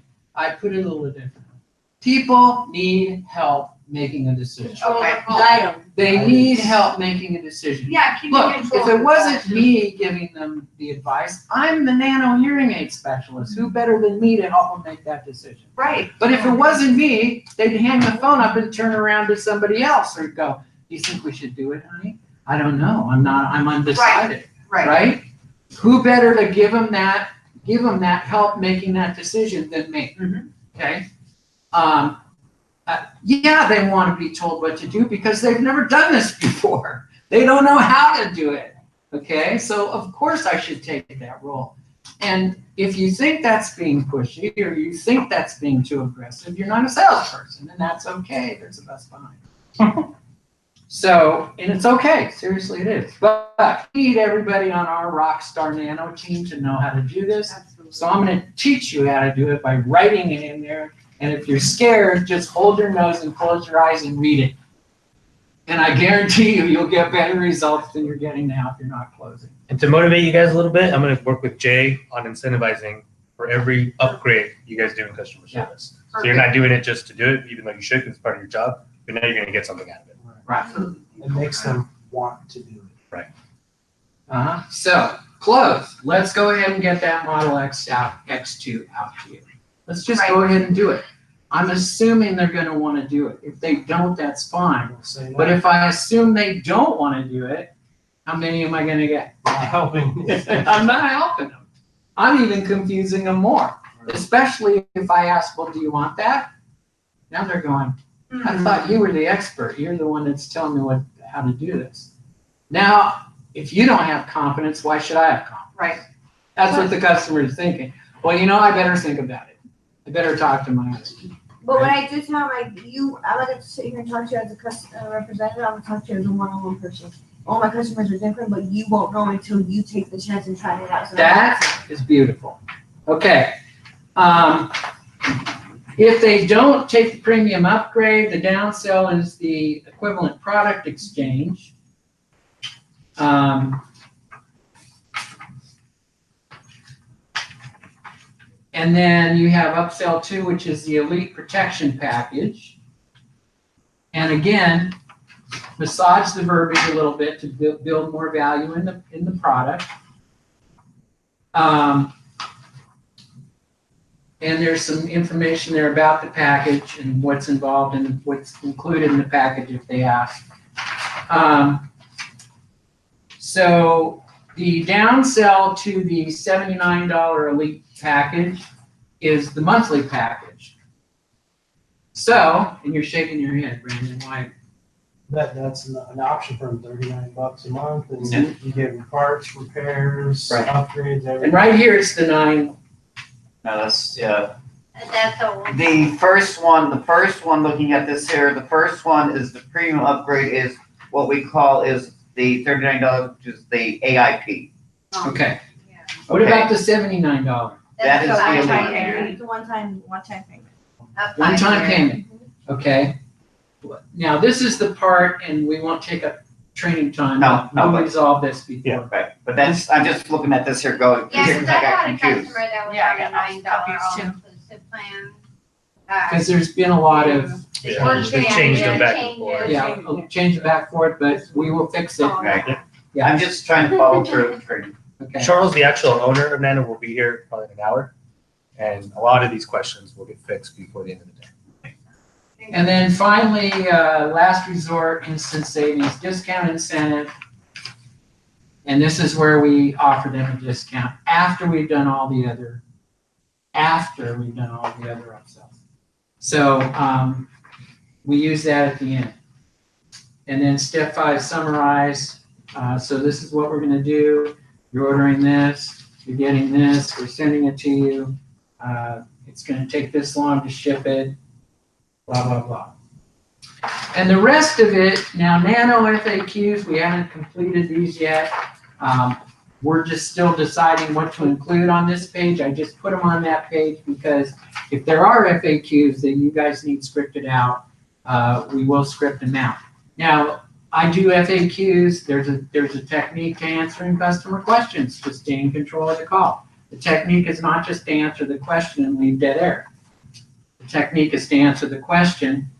People need help making a decision. Okay. They need help making a decision. Yeah, keep Look, it control. if it wasn't me giving them the advice, I'm the nano hearing aid specialist. Who better than me to help them make that decision? Right. But if it wasn't me, they'd hang the phone up and turn around to somebody else or go, do you think we should do it, honey? I don't know. I'm undecided. Right? Who better to give them that help making that decision than me? Mhm. Okay? Yeah, they want to be told what to do because they've never done this before. They don't know how to do it. Okay, so of course I should take that role. And if you think that's being pushy or you think that's being too aggressive, you're not a salesperson, and that's okay. There's a bus behind. So, and it's okay. Seriously, it is. But we need everybody on our Rockstar Nano team to know how to do this. Absolutely. So I'm going to teach you how to do it by writing it in there. And if you're scared, just hold your nose and close your eyes and read it. And I guarantee you, you'll get better results than you're getting now if you're not closing. And to motivate you guys a little bit, I'm gonna work with Jay on incentivizing for every upgrade you guys do in customer service. So you're not doing it just to do it, even though you should, because it's part of your job, but now you're gonna get something out of it. Right. It makes them want to do it. So, close. Let's go ahead and get that Model X out, X2 out to you. Let's just go ahead and do it. I'm assuming they're gonna wanna do it. If they don't, that's fine. They'll say no. But if I assume they don't wanna do it, how many am I gonna get? Not helping. I'm not helping them. I'm even confusing them more, especially if I ask, well, do you want that? Now they're going, I thought you were the expert. You're the one that's telling me how to do this. Now, if you don't have confidence, why should I have confidence? Right. That's what the customer is thinking. Well, I better think about it. I better talk to my husband. But when I do tell I'm not gonna sit here and talk to you as a customer representative, I'm gonna talk to you as a one-on-one person. All my customers are different, but you won't know until you take the chance and try it out. So That is beautiful. Okay. If they don't take the premium upgrade, the downsell is the equivalent product exchange. And then you have upsell 2, which is the elite protection package. And again, massage the verbiage a little bit to build more value in the product. And there's some information there about the package and what's involved and what's included in the package if they ask. So the downsell to the $79 elite package is the monthly package. So, and you're shaking your head, Brandon, why? That's an option for them, $39 a month, and you get parts, repairs, Right. upgrades, everything. And right here it's the 9. No, that's, yeah. That's the one. The first one, looking at this here, the first one is the premium upgrade is what we call is the $39, which is the AIP. Okay. What about the $79? That is the One-time elite. payment. It's a one-time. One-time payment. One-time payment, okay? Now, this is the part, and we won't take up training time. No, We'll but- resolve this before. Right, but that's, I'm just looking at this here going, Yeah, because because I I got had a confused. customer that was Yeah, I on a got $9 copies too. all-inclusive plan. Because there's been a lot of, Yeah, they changed them back and forth. yeah, I'll change it back forward, but we will fix it. Right. Yeah. I'm just trying to follow through. Okay. Charles, the actual owner of Nano, will be here probably in an hour, and a lot of these questions will get fixed before the end of the day. And then finally, last resort, instant savings discount incentive. And this is where we offer them a discount after we've done all the other upsells. So we use that at the end. And then step 5, summarize. So this is what we're gonna do. You're ordering this, you're getting this, we're sending it to you. It's gonna take this long to ship it, blah, blah, blah. And the rest of it, now Nano FAQs, we haven't completed these yet. We're just still deciding what to include on this page. I just put them on that page because if there are FAQs that you guys need scripted out, we will script them out. Now, I do FAQs. There's a technique to answering customer questions to stay in control of the call. The technique is not just to answer the question and leave dead air. The technique is to answer the question,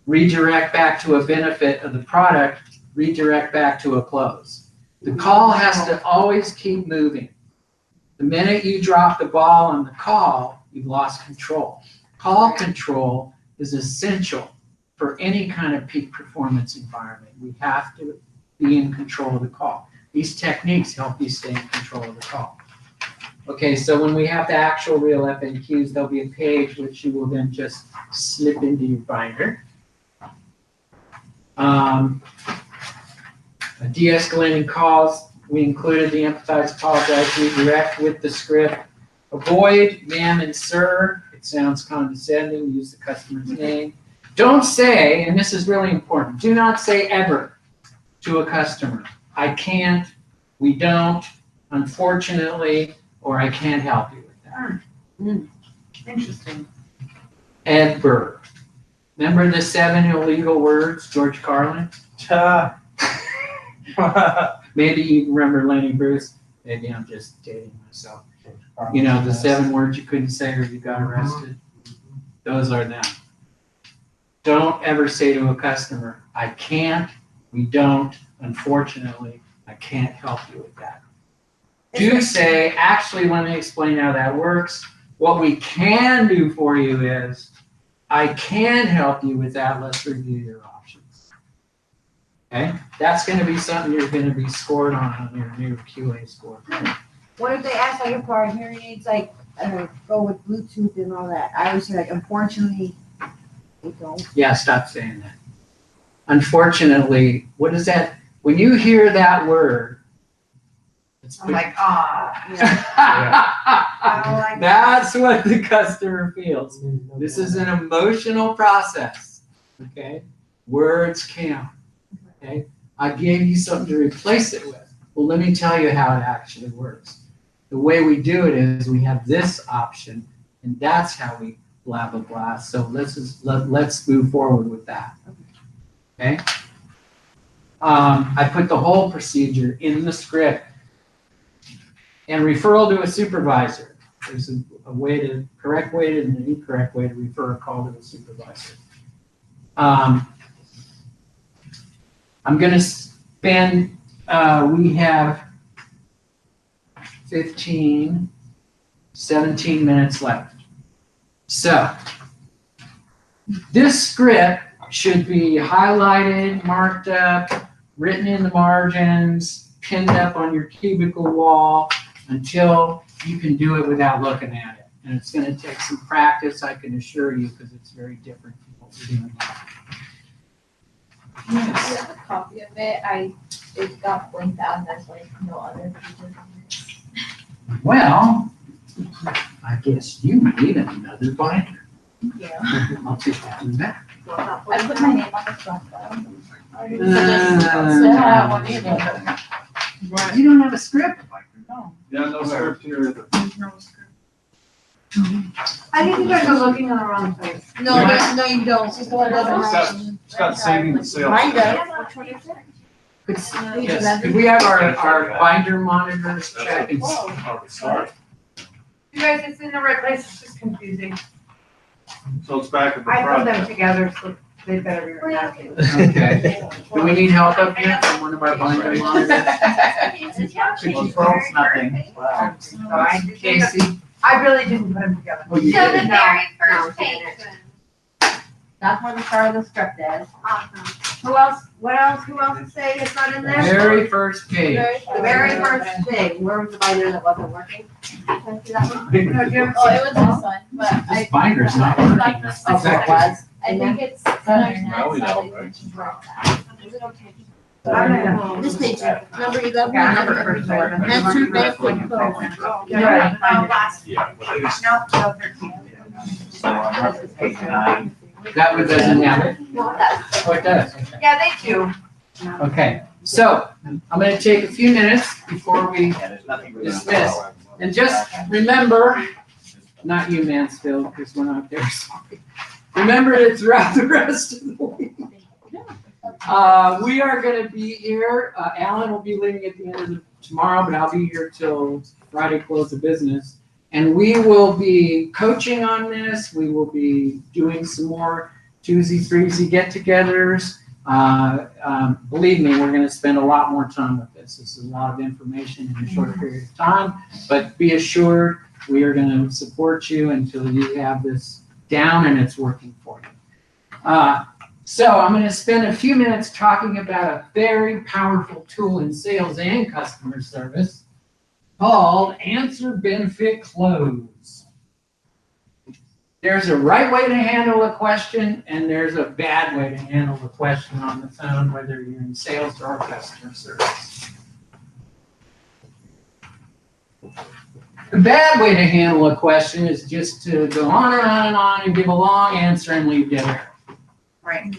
redirect back to a benefit of the product, redirect back to a close. The call has to always keep moving. The minute you drop the ball on the call, you've lost control. Call control is essential for any kind of peak performance environment. We have to be in control of the call. These techniques help you stay in control of the call. Okay, so when we have the actual real FAQs, there'll be a page which you will then just slip into your binder. De-escalating calls, we included the empathize, apologize, redirect with the script. Avoid ma'am and sir, it sounds condescending, use the customer's name. Don't say, and this is really important, do not say ever to a customer, I can't, we don't, unfortunately, or I can't help you with that. Interesting. Ever. Remember the 7 illegal words, George Carlin? Maybe you remember Lenny Bruce. Maybe I'm just dating myself. You know, the 7 words you couldn't say or you got arrested. Those are them. Don't ever say to a customer, I can't, we don't, unfortunately, I can't help you with that. Do say, actually, let me explain how that works. What we can do for you is, I can help you with that, let's review your options. Okay, that's gonna be something you're gonna be scored on your new QA score. What if they ask like if our hearing aids like go with Bluetooth and all that? I always say like, unfortunately, they don't. Yeah, stop saying that. Unfortunately, what is that? When you hear that word, it's I'm like, That's what the customer feels. This is an emotional process, okay? Words count, okay? I gave you something to replace it with. Well, let me tell you how it actually works. The way we do it is we have this option, and that's how we blah, blah, blah. So let's move forward with that, okay? I put the whole procedure in the script. And referral to a supervisor. There's a correct way and an incorrect way to refer a call to a supervisor. I'm going to spend, we have 15, 17 minutes left. So, this script should be highlighted, marked up, written in the margins, pinned up on your cubicle wall, until you can do it without looking at it. And it's going to take some practice, I can assure you, because it's very different from what we're doing now. Do you have a copy of it? It got blanked out and there's like no other pages on it. Well, I guess you need another binder. Yeah. I'll take that one back. I put my name on the front though. You don't have a script? No. Yeah, no script here either. There's no script. I think you guys are looking in the wrong place. No, no, you don't. It's the one that doesn't have. It's got saving the sales. Mine does. Which one is it? Yes, could we have our binder monitors check and Oh, sorry. You guys, it's in the right place, it's just confusing. So it's back at the I put front. them together, so they better be right. Okay. Do we need help up here from one of our binder monitors? Controls nothing. Wow. Casey? I really didn't put them together. Oh, you So the did? very No, first page. That's what the start of the script is. Who else is saying it's not in there? Very first page. The very first thing, where was the binder that wasn't working? Can I see that one? No, do you have- Oh, it was this one, but This binder's not working. That's Oh, so it was? I think it's. Well, we know, right? Is it okay? I don't know. This page, number 11. Okay, I remember first order. That's your best one. You're right. Yeah. No, 13. So on page 9. That one doesn't have it? No, it does. Oh, it does. Okay. Yeah, they do. Okay, so I'm going to take a few minutes before we Yeah, there's nothing really. dismiss. And just remember, not you, Mansfield, because we're not there. Sorry. Remember that throughout the rest of the week, we are going to be here. Alan will be leaving at the end of tomorrow, but I'll be here till Friday close of business. And we will be coaching on this. We will be doing some more 2Z, 3Z get-togethers. Believe me, we're going to spend a lot more time with this. This is a lot of information in a short period of time. But be assured, we are going to support you until you have this down and it's working for you. So I'm going to spend a few minutes talking about a very powerful tool in sales and customer service called Answer Benefit Close. There's a right way to handle a question and there's a bad way to handle a question on the phone, whether you're in sales or customer service. The bad way to handle a question is just to go on and on and on and give a long answer and leave dead air. Right.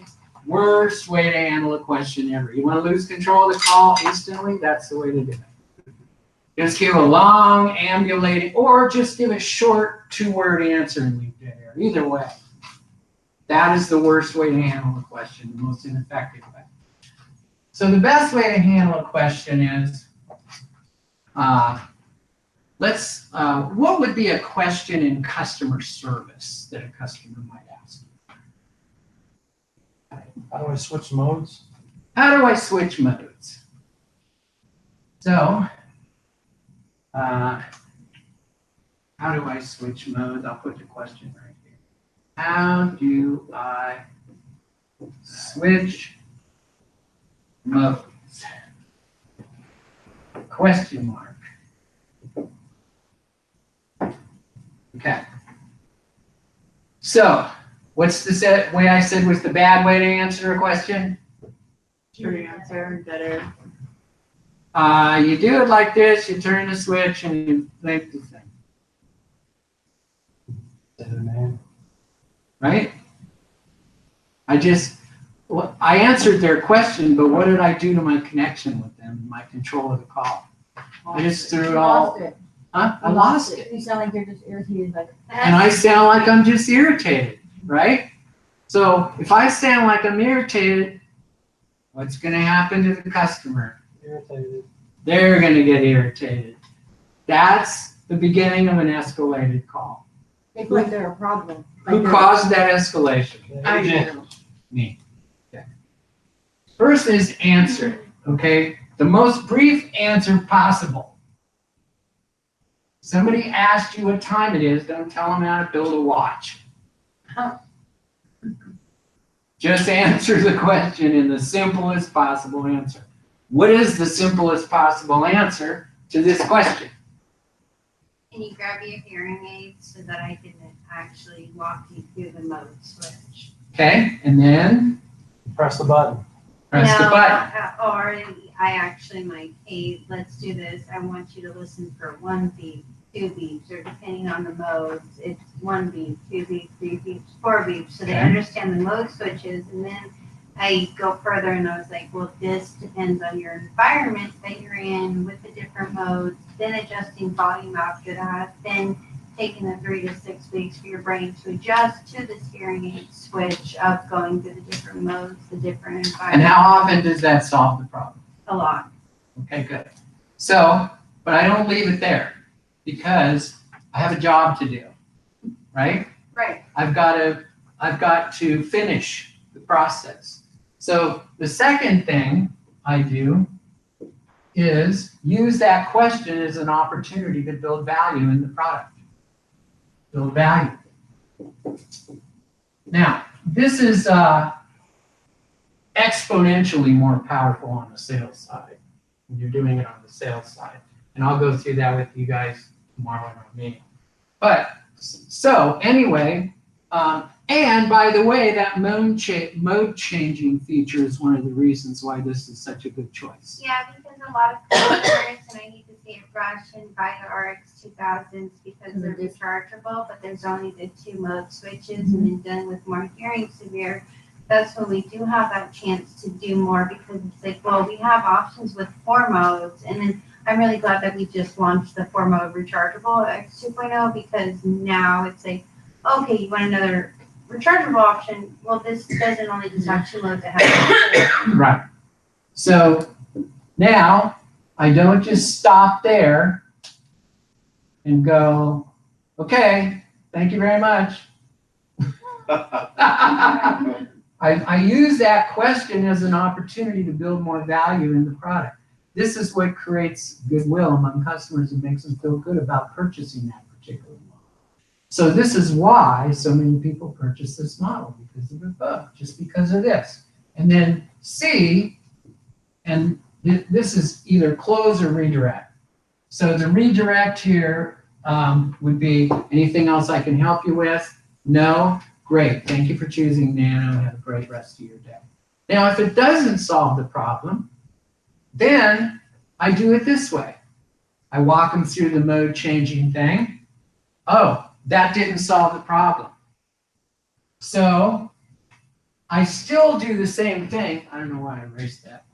Worst way to handle a question ever. You want to lose control of the call instantly? That's the way to do it. Just give a long, ambulating, or just give a short 2-word answer and leave dead air. Either way. That is the worst way to handle a question, the most ineffective way. So the best way to handle a question is, what would be a question in customer service that a customer might ask? How do I switch modes? How do I switch modes? So, how do I switch modes? I'll put the question right here. How do I switch modes? Question mark. Okay. So, what's the way I said was the bad way to answer a question? Short answer, better. You do it like this, you turn the switch and you make the thing. Right? I answered their question, but what did I do to my connection with them, my control of the call? I just threw it all. Lost it. Huh? I lost it. You sound like you're just irritated, like. And I sound like I'm just irritated, right? So if I sound like I'm irritated, what's going to happen to the customer? Irritated. They're going to get irritated. That's the beginning of an escalated call. They feel like they're a problem. Who caused that escalation? I do. Me. Okay. First is answer, okay? The most brief answer possible. Somebody asked you what time it is, don't tell them how to build a watch. Just answer the question in the simplest possible answer. What is the simplest possible answer to this question? Can you grab your hearing aids so that I can actually walk you through the mode switch? Okay, and then Press the button. press the button. Or I actually might, hey, let's do this. I want you to listen for 1 beep, 2 beeps, or depending on the modes, it's 1 beep, 2 beeps, 3 beeps, 4 beeps. So they Okay. understand the mode switches. And then I go further and I was like, well, this depends on your environment that you're in with the different modes, then adjusting volume after that, then taking the 3 to 6 weeks for your brain to adjust to this hearing aid switch of going through the different modes, the different And environments. how often does that solve the problem? A lot. Okay, good. So, but I don't leave it there because I have a job to do, right? Right. I've got to finish the process. So the second thing I do is use that question as an opportunity to build value in the product. Build value. Now, this is exponentially more powerful on the sales side when you're doing it on the sales side. And I'll go through that with you guys tomorrow in our meeting. But, so anyway, and by the way, that mode changing feature is one of the reasons why this is such a good choice. Yeah, because a lot of customers, and I need to see it rush and buy the RX 2000s because they're rechargeable, but there's only the 2 mode switches, and then done with more hearing severe. That's when we do have that chance to do more because it's like, well, we have options with 4 modes, and then I'm really glad that we just launched the 4 mode rechargeable X 2.0 because now it's like, okay, you want another rechargeable option? Well, this doesn't only just have 2 modes, it has 4. Right. So now I don't just stop there and go, okay, thank you very much. I use that question as an opportunity to build more value in the product. This is what creates goodwill among customers and makes them feel good about purchasing that particular model. So this is why so many people purchase this model, because of the book, just because of this. And then C, and this is either close or redirect. So the redirect here would be, anything else I can help you with? No? Great, thank you for choosing Nano, have a great rest of your day. Now, if it doesn't solve the problem, then I do it this way. I walk them through the mode changing thing. Oh, that didn't solve the problem. So I still do the same thing. I don't know why I erased that.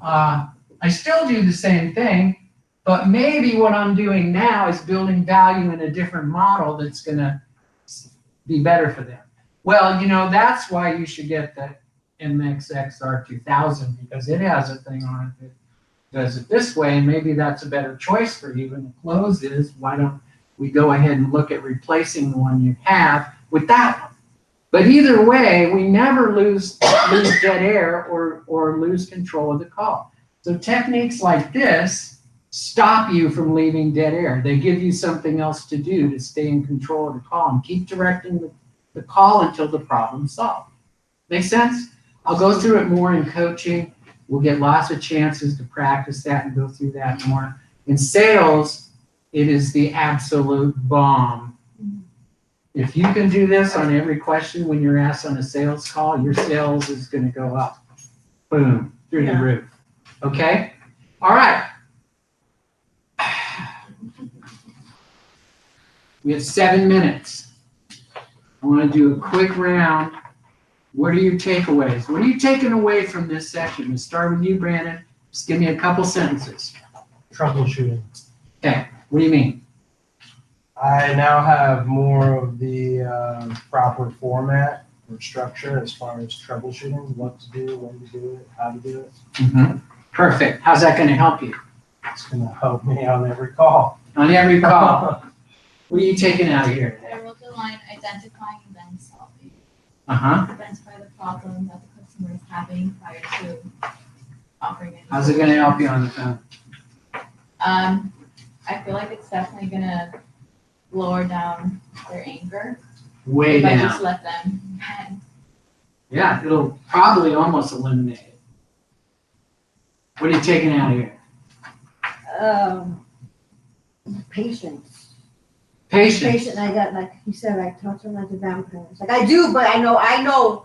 I still do the same thing, but maybe what I'm doing now is building value in a different model that's going to be better for them. Well, you know, that's why you should get the MXXR2000 because it has a thing on it that does it this way, and maybe that's a better choice for you. And the close is, why don't we go ahead and look at replacing the one you have with that one? But either way, we never lose dead air or lose control of the call. So techniques like this stop you from leaving dead air. They give you something else to do to stay in control of the call and keep directing the call until the problem's solved. Make sense? I'll go through it more in coaching. We'll get lots of chances to practice that and go through that more. In sales, it is the absolute bomb. If you can do this on every question when you're asked on a sales call, your sales is going to go up. Boom, through the roof. Okay? All right. We have 7 minutes. I want to do a quick round. What are your takeaways? What are you taking away from this session? We'll start with you, Brandon. Just give me a couple sentences. Troubleshooting. Okay, what do you mean? I now have more of the proper format or structure as far as troubleshooting, what to do, when to do it, how to do it. Mm-hmm. Perfect. How's that going to help you? It's going to help me on every call. On every call. What are you taking out of here? I wrote the line identifying and then solving. Identify the problem that the customer is having prior to offering it. How's it going to help you on the phone? I feel like it's definitely gonna lower down their anger. Way if I down. just let them vent. Yeah, it'll probably almost eliminate it. What are you taking out of here? Patience. Patience. Patient, I got, like you said, I talk to them like the grandparents. Like I do, but I know,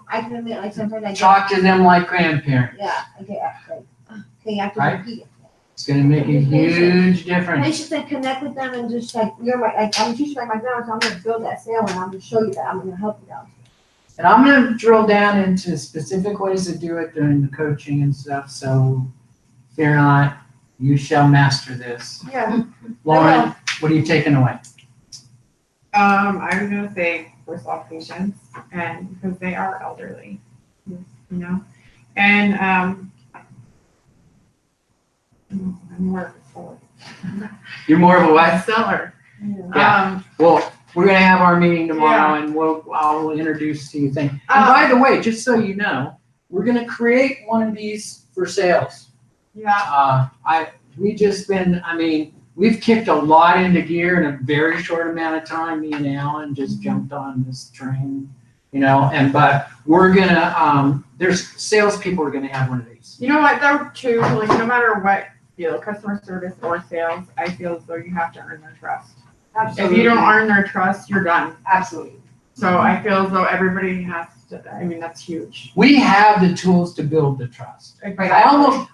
I can admit, like sometimes I get. Talk to them like grandparents. Yeah, I get, like, okay, you have to Right? repeat it. It's going to make a huge difference. Patience and connect with them and just like, you're my, like, I'm teaching like my grandma, so I'm gonna build that sale and I'm gonna show you that, I'm gonna help you out. And I'm going to drill down into specific ways to do it during the coaching and stuff. So fear not, you shall master this. Yeah. Lauren, what are you taking away? I was gonna say first off patience, and because they are elderly, you know, and I'm more of a seller. You're more of a what? Seller. Yeah. Well, we're gonna have our meeting tomorrow, and I'll introduce to you things. And by the way, just so you know, we're gonna create one of these for sales. Yeah. We've kicked a lot into gear in a very short amount of time. Me and Alan just jumped on this train, but we're gonna, there's salespeople are gonna have one of these. You know what, though, too, like, no matter what field, customer service or sales, I feel as though you have to earn their trust. If you don't earn their trust, you're done. Absolutely. So I feel as though everybody has to, that's huge. We have the tools to build the trust. Exactly.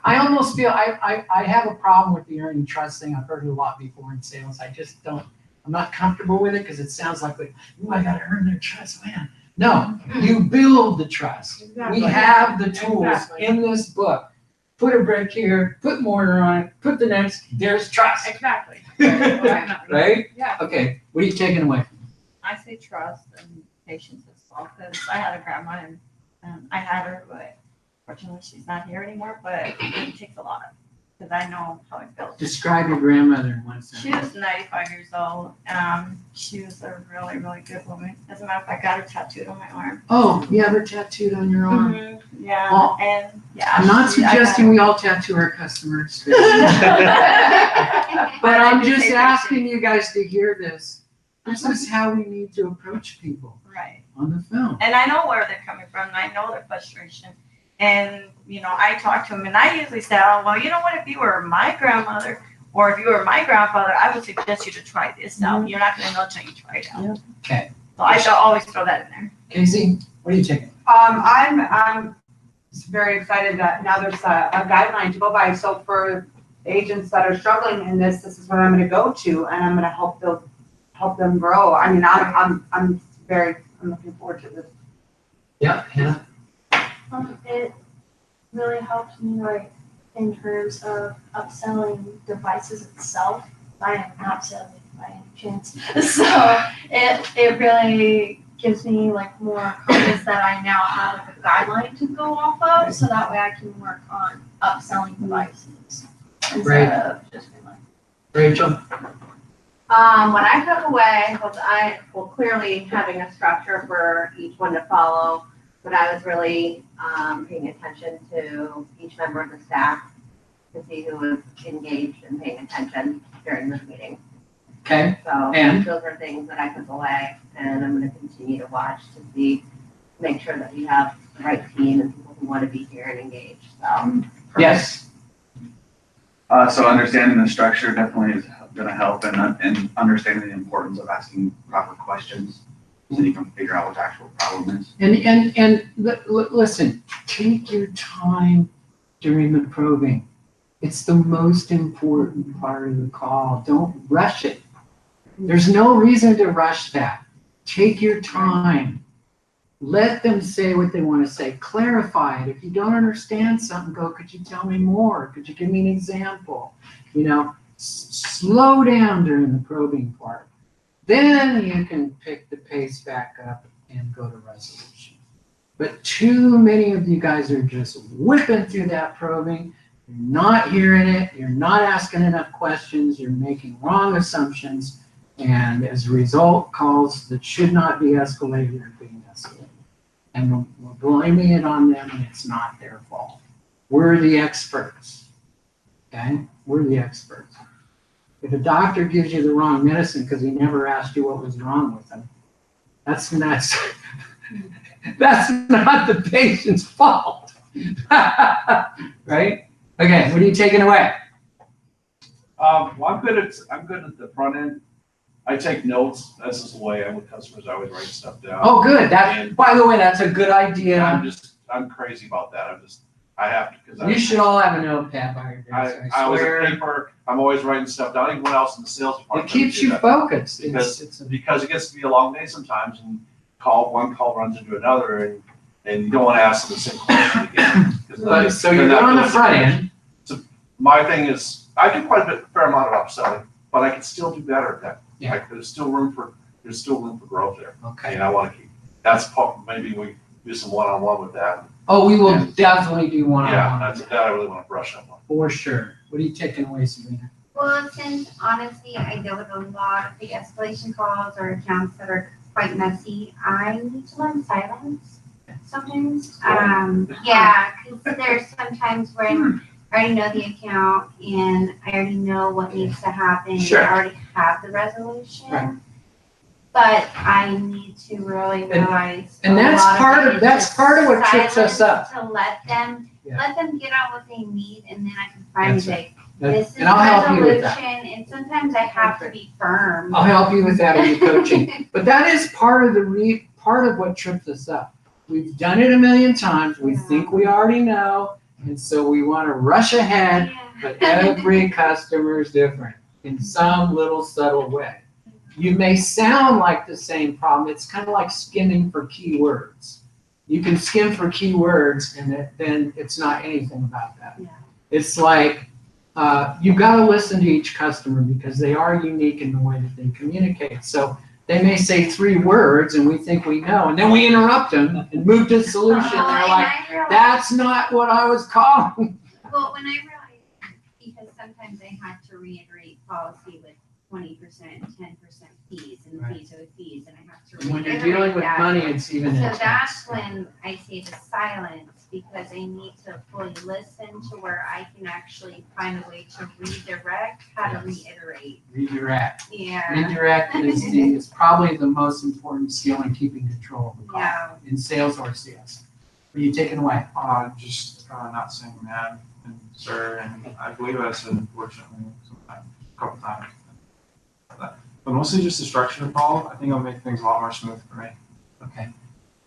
I almost feel, I have a problem with the earning trust thing. I've heard it a lot before in sales. I just I'm not comfortable with it because it sounds like, I gotta earn their trust, man. No, you build the trust. Exactly. We have the tools Exactly. in this book. Put a brick here, put mortar on it, put the next, there's trust. Exactly. Right? Yeah. Okay, what are you taking away? I say trust and patience as well, because I had a grandma and I had her, but fortunately she's not here anymore, but it takes a lot, because I know how it feels. Describe your grandmother in one She sentence. was 95 years old. She was a really, really good woman. As a matter of fact, I got her tattooed on my arm. Oh, you have her tattooed on your arm. Yeah, Well, and yeah. I'm not I got suggesting her. we all tattoo our customers. But I'm just asking you guys to hear this. This is how we need to approach people Right. on the phone. And I know where they're coming from, and I know their frustration. And, I talk to them, and I usually say, oh, well, you know what, if you were my grandmother, or if you were my grandfather, I would suggest you to try this out. You're not gonna know until you try it out. Okay. So I shall always throw that in there. Casey, what are you taking? I'm very excited that now there's a guideline to go by. So for agents that are struggling in this is what I'm gonna go to, and I'm gonna help them grow. I mean, I'm looking forward to this. Yeah, Hannah? It really helps me, like, in terms of upselling devices itself. I am not selling by any chance. So it really gives me like more comments that I now have like a guideline to go off of, so that way I can work on upselling devices Great. instead of just being like. Rachel? What I took away was clearly having a structure for each one to follow, but I was really, paying attention to each member of the staff to see who was engaged and paying attention during this meeting. Okay, So And? those are things that I took away, and I'm gonna continue to watch to make sure that we have the right team and people who wanna be here and engaged, so. Yes. So understanding the structure definitely is gonna help and understanding the importance of asking proper questions so you can figure out what the actual problem is. And listen, take your time during the probing. It's the most important part of the call. Don't rush it. There's no reason to rush that. Take your time. Let them say what they want to say. Clarify it. If you don't understand something, go, could you tell me more? Could you give me an example? You know, slow down during the probing part. Then you can pick the pace back up and go to resolution. But too many of you guys are just whipping through that probing. You're not hearing it. You're not asking enough questions. You're making wrong assumptions. And as a result, calls that should not be escalated are being escalated. And we're blaming it on them, and it's not their fault. We're the experts. Okay? We're the experts. If a doctor gives you the wrong medicine because he never asked you what was wrong with him, that's not the patient's fault. Right? Okay, what are you taking away? Well, I'm good at the front end. I take notes. This is the way I'm with customers. I always write stuff down. Oh, good. By the way, that's a good idea. I'm crazy about that. I have to, because You should all have a notepad by your desk. I always swear. have paper. I'm always writing stuff down. Even when else in the sales It department. keeps you focused. Because it gets to be a long day sometimes, and one call runs into another, and you don't want to ask them the same question again. So you're good on the front end. So my thing is, I do quite a fair amount of upselling, but I can still do better at that. Yeah. Like, there's still room for growth there. Okay. And I want to keep. That's maybe we do some one-on-one with that. Oh, we will definitely do one-on-one. Yeah, that I really want to brush up on. For sure. What are you taking away, Sabrina? Well, since honestly I deal with a lot of the escalation calls or accounts that are quite messy, I need to learn silence sometimes. Yeah, because there's sometimes when I already know the account and I already know what needs to happen. Sure. I already have the resolution. Right. But I need to really realize. And that's part of what trips us up. To let them get out what they need, and then I can finally That's say, right. this is And I'll help you with that. resolution, and sometimes I have to be firm. I'll help you with that in the coaching. But that is part of what trips us up. We've done it a million times. We think we already know, and so we want to rush ahead. But every customer is different in some little subtle way. You may sound like the same problem. It's kind of like skimming for keywords. You can skim for keywords, and then it's not anything about that. Yeah. It's like you've got to listen to each customer because they are unique in the way that they communicate. So they may say 3 words, and we think we know, and then we interrupt them and move to the solution. They're like, "That's not what I was calling." Well, when I realized, because sometimes I had to reiterate policy with 20%, 10% fees, and Right. fees are fees, and I have to When you're reiterate dealing with that. money, it's even So intense. that's when I say the silence, because I need to fully listen to where I can actually find a way to redirect, how to reiterate. Redirect. Yeah. Redirect is probably the most important skill in keeping control of the call Yeah. in sales or CS. What are you taking away? Just not saying ma'am and sir, and I believe I said unfortunately sometimes, a couple times. But mostly just the structure of the call. I think it'll make things a lot more smooth for me. Okay.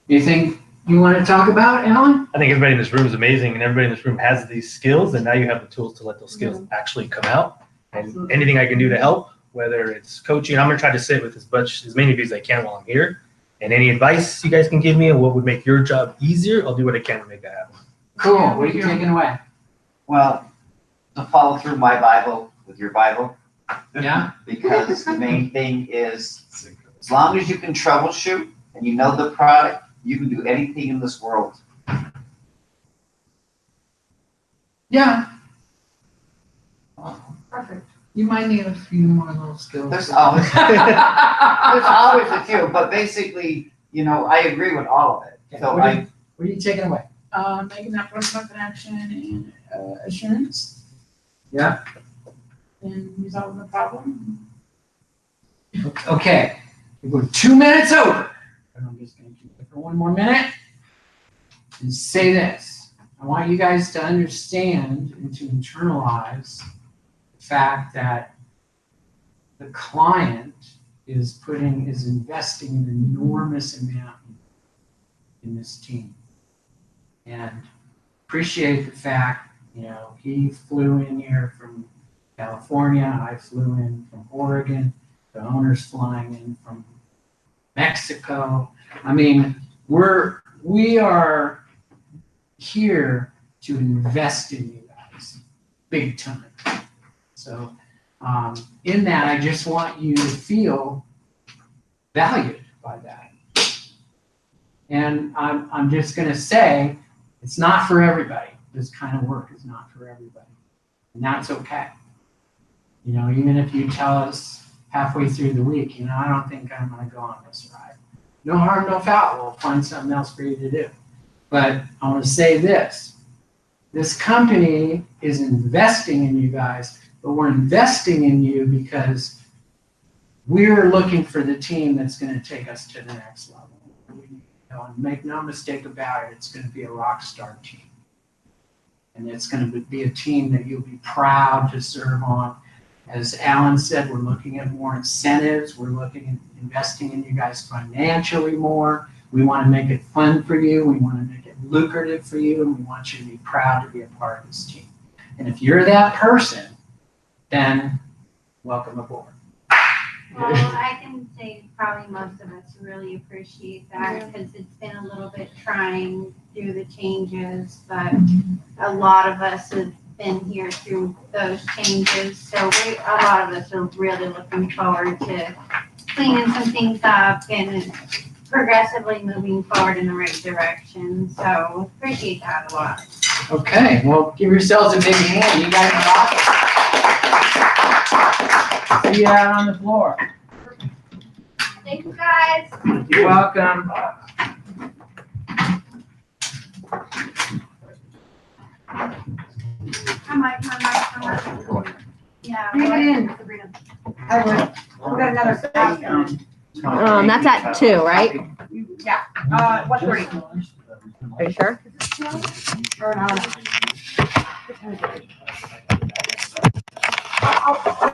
Anything you want to talk about, Alan? I think everybody in this room is amazing, and everybody in this room has these skills, and now you have the tools to let those skills actually come out. And anything I can do to help, whether it's coaching, I'm gonna try to sit with as many of you as I can while I'm here. And any advice you guys can give me on what would make your job easier, I'll do what I can to make that happen. Cool. What are you taking away? Well, to follow through my Bible with your Bible, Yeah. because the main thing is, as long as you can troubleshoot and you know the product, you can do anything in this world. Yeah, Perfect. you might need a few more little skills. There's always, there's always a few, but basically, you know, I agree with all of it. So What are you taking away? Making that personal connection and assurance. Yeah. And resolving the problem. Okay, we're 2 minutes over. And I'm just gonna keep it for 1 more minute and say this. I want you guys to understand and to internalize the fact that the client is investing an enormous amount in this team. And appreciate the fact, you know, he flew in here from California, I flew in from Oregon, the owner's flying in from Mexico. I mean, we are here to invest in you guys, big time. So in that, I just want you to feel valued by that. And I'm just gonna say, it's not for everybody. This kind of work is not for everybody. And that's okay. You know, even if you tell us halfway through the week, you know, I don't think I'm gonna go on this ride. No harm, no foul. We'll find something else for you to do. But I want to say this. This company is investing in you guys, but we're investing in you because we're looking for the team that's going to take us to the next level. You know, and make no mistake about it, it's going to be a rock star team. And it's going to be a team that you'll be proud to serve on. As Alan said, we're looking at more incentives. We're looking at investing in you guys financially more. We want to make it fun for you. We want to make it lucrative for you. And we want you to be proud to be a part of this team. And if you're that person, then welcome aboard. Well, I can say probably most of us really appreciate that because it's been a little bit trying through the changes, but a lot of us have been here through those changes. So a lot of us are really looking forward to cleaning some things up and progressively moving forward in the right direction. So appreciate that a lot. Okay, well, give yourselves a big hand. You guys are awesome. See you out on the floor. Thank you guys. You're welcome. Come on. Yeah. Bring it in, Sabrina. I would. We got another staff. That's at 2, right? Yeah, 1:30. Are you sure? Or an hour.